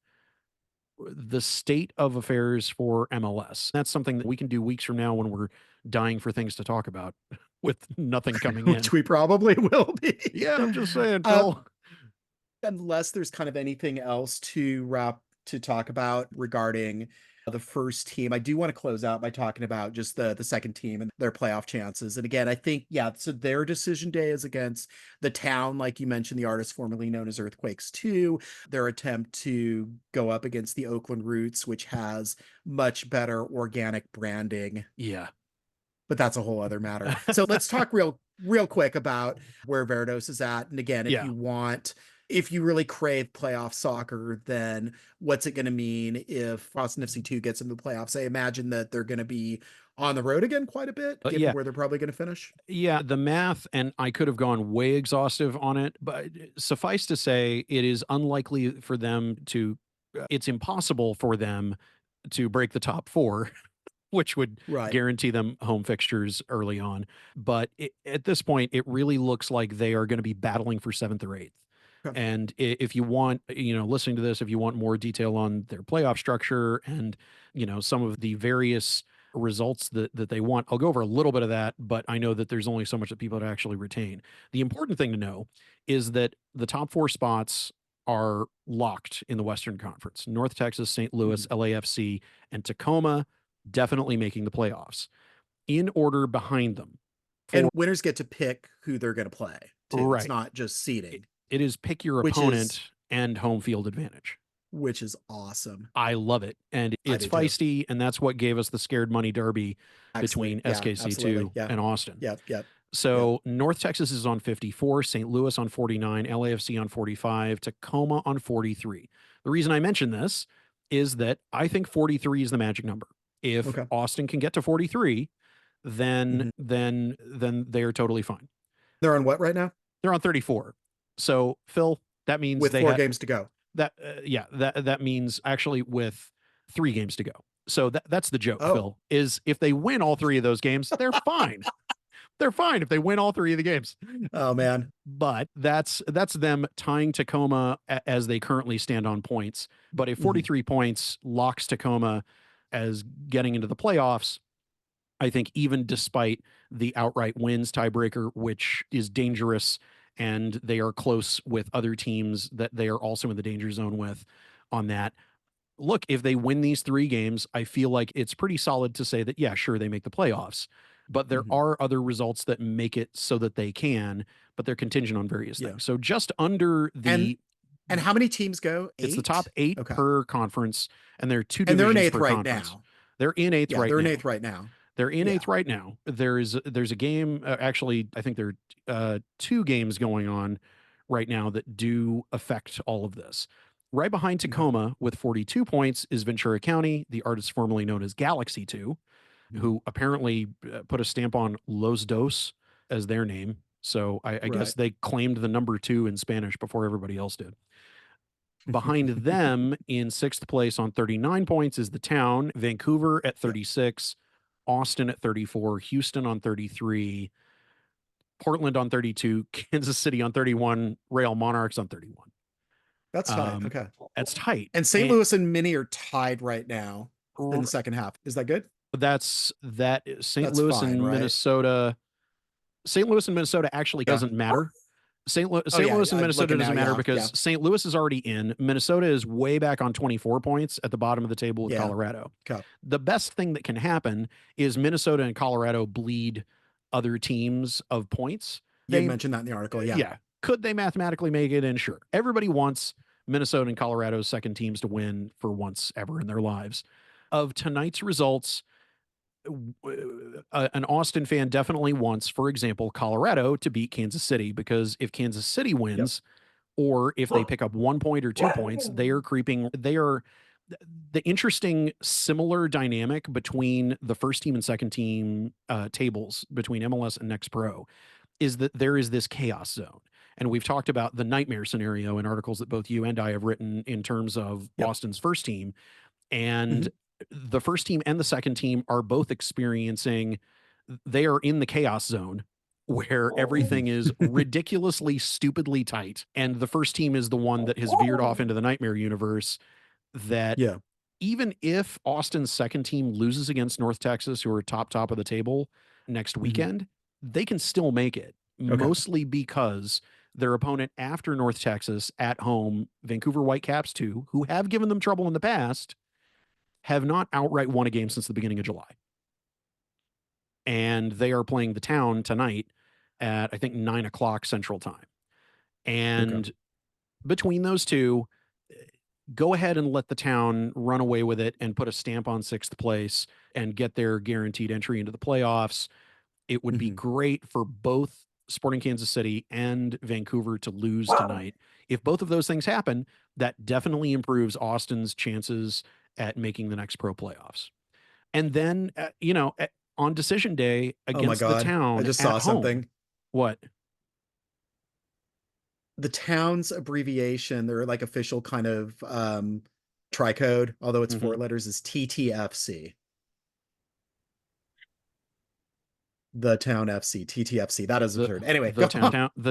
the state of affairs for MLS. That's something that we can do weeks from now when we're dying for things to talk about with nothing coming in. Which we probably will be. Yeah, I'm just saying, Phil. Unless there's kind of anything else to talk about regarding the first team, I do want to close out by talking about just the second team and their playoff chances. And again, I think, so their decision day is against the Town, like you mentioned, the artist formerly known as Earthquakes 2. Their attempt to go up against the Oakland Roots, which has much better organic branding. Yeah. But that's a whole other matter. So let's talk real quick about where VerDos is at. And again, if you really crave playoff soccer, then what's it going to mean if Austin FC 2 gets into the playoffs? I imagine that they're going to be on the road again quite a bit, given where they're probably going to finish. Yeah, the math, and I could have gone way exhaustive on it, but suffice to say, it is unlikely for them to, it's impossible for them to break the top four, which would guarantee them home fixtures early on. But at this point, it really looks like they are going to be battling for 7th or 8th. And if you want, listening to this, if you want more detail on their playoff structure and, some of the various results that they want, I'll go over a little bit of that, but I know that there's only so much that people to actually retain. The important thing to know is that the top 4 spots are locked in the Western Conference. North Texas, St. Louis, LAFC, and Tacoma definitely making the playoffs. In order behind them. And winners get to pick who they're going to play, too. Right. It's not just seeding. It is pick your opponent and home field advantage. Which is awesome. I love it. And it's feisty, and that's what gave us the scared money derby between SKC2 and Austin. So North Texas is on 54, St. Louis on 49, LAFC on 45, Tacoma on 43. The reason I mention this is that I think 43 is the magic number. If Austin can get to 43, then they're totally fine. They're on what right now? They're on 34. So Phil, that means with 4 games to go. That means actually with 3 games to go. So that's the joke, Phil, is if they win all 3 of those games, they're fine. They're fine if they win all 3 of the games. Oh man. But that's them tying Tacoma as they currently stand on points. But if 43 points locks Tacoma as getting into the playoffs, I think even despite the outright wins tiebreaker, which is dangerous, and they are close with other teams that they are also in the danger zone with on that. Look, if they win these 3 games, I feel like it's pretty solid to say that, yeah, sure, they make the playoffs. But there are other results that make it so that they can, but they're contingent on various things. So just under the... And how many teams go? 8? It's the top 8 per conference, and there are 2 divisions they're in 8th per right conference. now. They're in 8th right now. They're in 8th right now. They're in 8th right now. There's a game, actually, I think there are 2 games going on right now that do affect all of this. Right behind Tacoma with 42 points is Ventura County, the artist formerly known as Galaxy 2, who apparently put a stamp on Los Dos as their name. So I guess they claimed the number 2 in Spanish before everybody else did. Behind them in 6th place on 39 points is the Town, Vancouver at 36, Austin at 34, Houston on 33, Portland on 32, Kansas City on 31, Real Monarchs on 31. That's tight. Okay. That's tight. And St. Louis and Mini are tied right now in the second half. Is that good? That's St. That's Louis fine, and right? Minnesota. St. Louis and Minnesota actually doesn't matter. St. Louis and Minnesota doesn't matter because St. Louis is already in. Minnesota is way back on 24 points at the bottom of the table with Colorado. Okay. The best thing that can happen is Minnesota and Colorado bleed other teams of points. They mentioned that in the article. Yeah. Could they mathematically make it in? Sure. Everybody wants Minnesota and Colorado's second teams to win for once ever in their lives. Of tonight's results, an Austin fan definitely wants, for example, Colorado to beat Kansas City, because if Kansas City wins, or if they pick up 1 point or 2 points, they are the interesting similar dynamic between the first team and second team tables between MLS and Next Pro is that there is this chaos zone. And we've talked about the nightmare scenario in articles that both you and I have written in terms of Austin's first team. And the first team and the second team are both experiencing, they are in the chaos zone where everything is ridiculously, stupidly tight. And the first team is the one that has veered off into the nightmare universe that even if Austin's second team loses against North Texas, who are top of the table next weekend, they can still make it, mostly because their opponent after North Texas at home, Vancouver Whitecaps 2, who have given them trouble in the past, have not outright won a game since the beginning of July. And they are playing the Town tonight at, I think, 9:00 Central Time. And between those two, go ahead and let the Town run away with it and put a stamp on 6th place and get their guaranteed entry into the playoffs. It would be great for both Sporting Kansas City and Vancouver to lose tonight. If both of those things happen, that definitely improves Austin's chances at making the Next Pro playoffs. And then, on decision day against the Town, I just saw something. What? The Town's abbreviation, their like official kind of tri-code, although it's 4 letters, is TTFC. The Town FC, TTFC. That is absurd. Anyway, the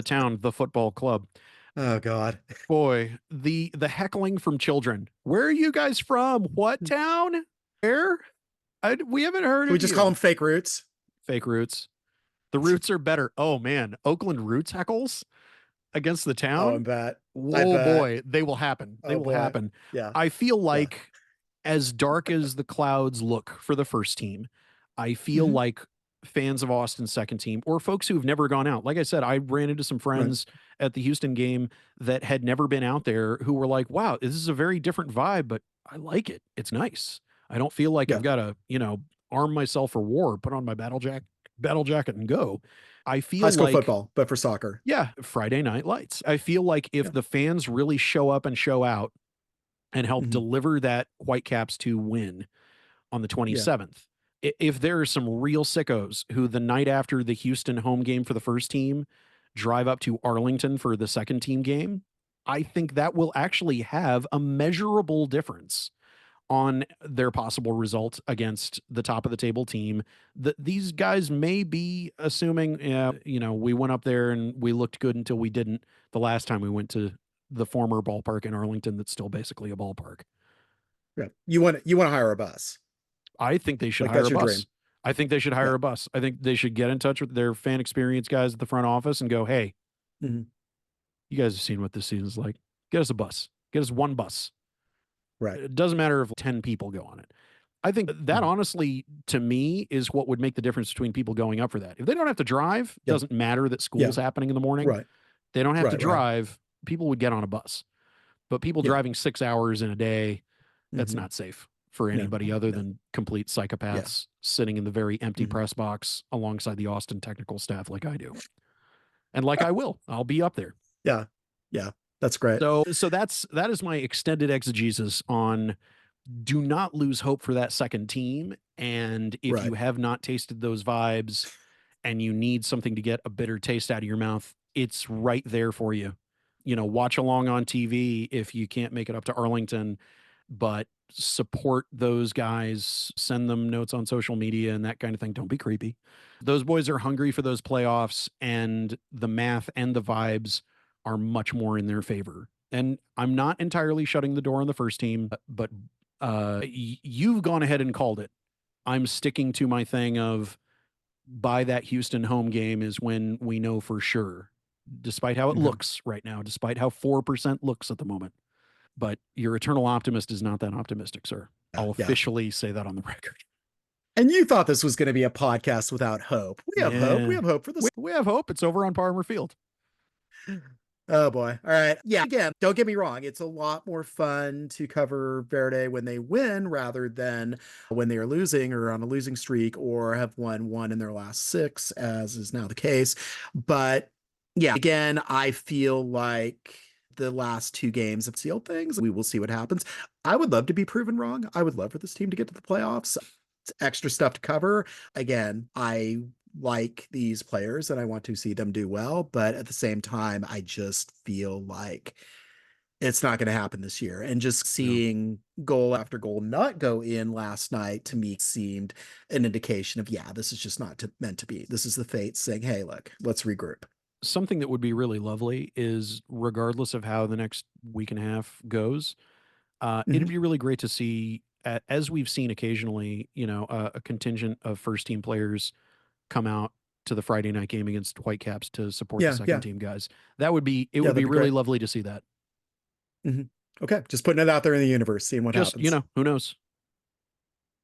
Town, the football club. Oh God, boy, the heckling from children. Where are you guys from? What town? Where? We haven't heard. Can we just call them fake roots? Fake roots. The Roots are better. Oh man, Oakland Roots heckles against the Town. Oh, I bet. Boy, they will happen. They will happen. Yeah. I feel like as dark as the clouds look for the first team, I feel like fans of Austin's second team, or folks who've never gone out. Like I said, I ran into some friends at the Houston game that had never been out there who were like, wow, this is a very different vibe, but I like it. It's nice. I don't feel like I've got to, arm myself for war, put on my battle jacket and go. I feel high school like football, but for soccer. Yeah. Friday Night Lights. I feel like if the fans really show up and show out and help deliver that Whitecaps 2 win on the 27th, if there are some real sickos who the night after the Houston home game for the first team drive up to Arlington for the second team game, I think that will actually have a measurable difference on their possible result against the top of the table team. These guys may be assuming, we went up there and we looked good until we didn't the last time we went to the former ballpark in Arlington that's still basically a ballpark. Yeah. You want to hire a bus. I think they should hire a bus. I think they should hire a bus. I think they should get in touch with their fan experience guys at the front office and go, hey, you guys have seen what this season's like. Get us a bus. Get us one bus. Right. It doesn't matter if 10 people go on it. I think that honestly, to me, is what would make the difference between people going up for that. If they don't have to drive, it doesn't matter that school's happening in the morning. Right. They don't have to drive. People would get on a bus. But people driving 6 hours in a day, that's not safe for anybody other than complete psychopaths sitting in the very empty press box alongside the Austin technical staff like I do. And like I will. I'll be up there. Yeah. Yeah. That's great. So that is my extended exegesis on do not lose hope for that second team. And if you have not tasted those vibes and you need something to get a bitter taste out of your mouth, it's right there for you. Watch along on TV if you can't make it up to Arlington, but support those guys, send them notes on social media and that kind of thing. Don't be creepy. Those boys are hungry for those playoffs, and the math and the vibes are much more in their favor. And I'm not entirely shutting the door on the first team, but you've gone ahead and called it. I'm sticking to my thing of by that Houston home game is when we know for sure, despite how it looks right now, despite how 4% looks at the moment. But your eternal optimist is not that optimistic, sir. I'll officially say that on the record. And you thought this was going to be a podcast without hope. We have hope. We have hope for this. We have hope. It's over on Palmer Field. Oh boy. All right. Yeah. Again, don't get me wrong. It's a lot more fun to cover Verde when they win rather than when they are losing or on a losing streak or have won one in their last 6, as is now the case. But yeah, again, I feel like the last 2 games have sealed things. We will see what happens. I would love to be proven wrong. I would love for this team to get to the playoffs. It's extra stuff to cover. Again, I like these players and I want to see them do well, but at the same time, I just feel like it's not going to happen this year. And just seeing goal after goal not go in last night to me seemed an indication of, this is just not meant to be. This is the fates saying, hey, look, let's regroup. Something that would be really lovely is, regardless of how the next week and a half goes, it'd be really great to see, as we've seen occasionally, a contingent of first team players come out to the Friday night game against Whitecaps to support the second team guys. It would be really great. lovely to see that. Okay. Just putting it out there in the universe, seeing what happens. Who knows?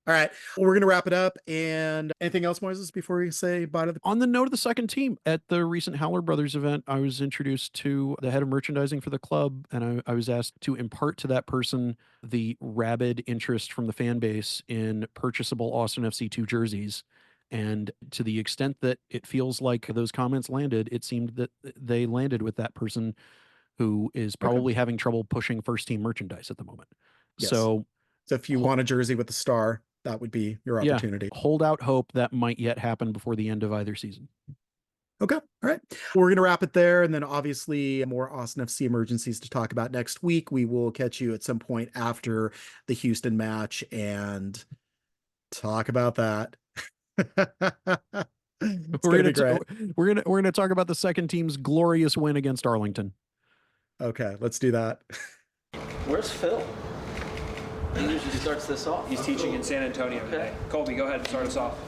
All right. Well, we're going to wrap it up. And anything else, Moisés, before we say bye to the... On the note of the second team, at the recent Howler Brothers event, I was introduced to the head of merchandising for the club, and I was asked to impart to that person the rabid interest from the fan base in purchasable Austin FC 2 jerseys. And to the extent that it feels like those comments landed, it seemed that they landed with that person who is probably having trouble pushing first team merchandise at the moment. Yes. So if you want a jersey with the star, that would be your opportunity. Hold out hope that might yet happen before the end of either season. Okay. All right. We're going to wrap it there. And then obviously more Austin FC emergencies to talk about next week. We will catch you at some point after the Houston match and talk about that. We're gonna talk about the second team's glorious win against Arlington. Okay, let's do that. Where's Phil? He usually starts this off. He's teaching in San Antonio today. Colby, go ahead and start us off.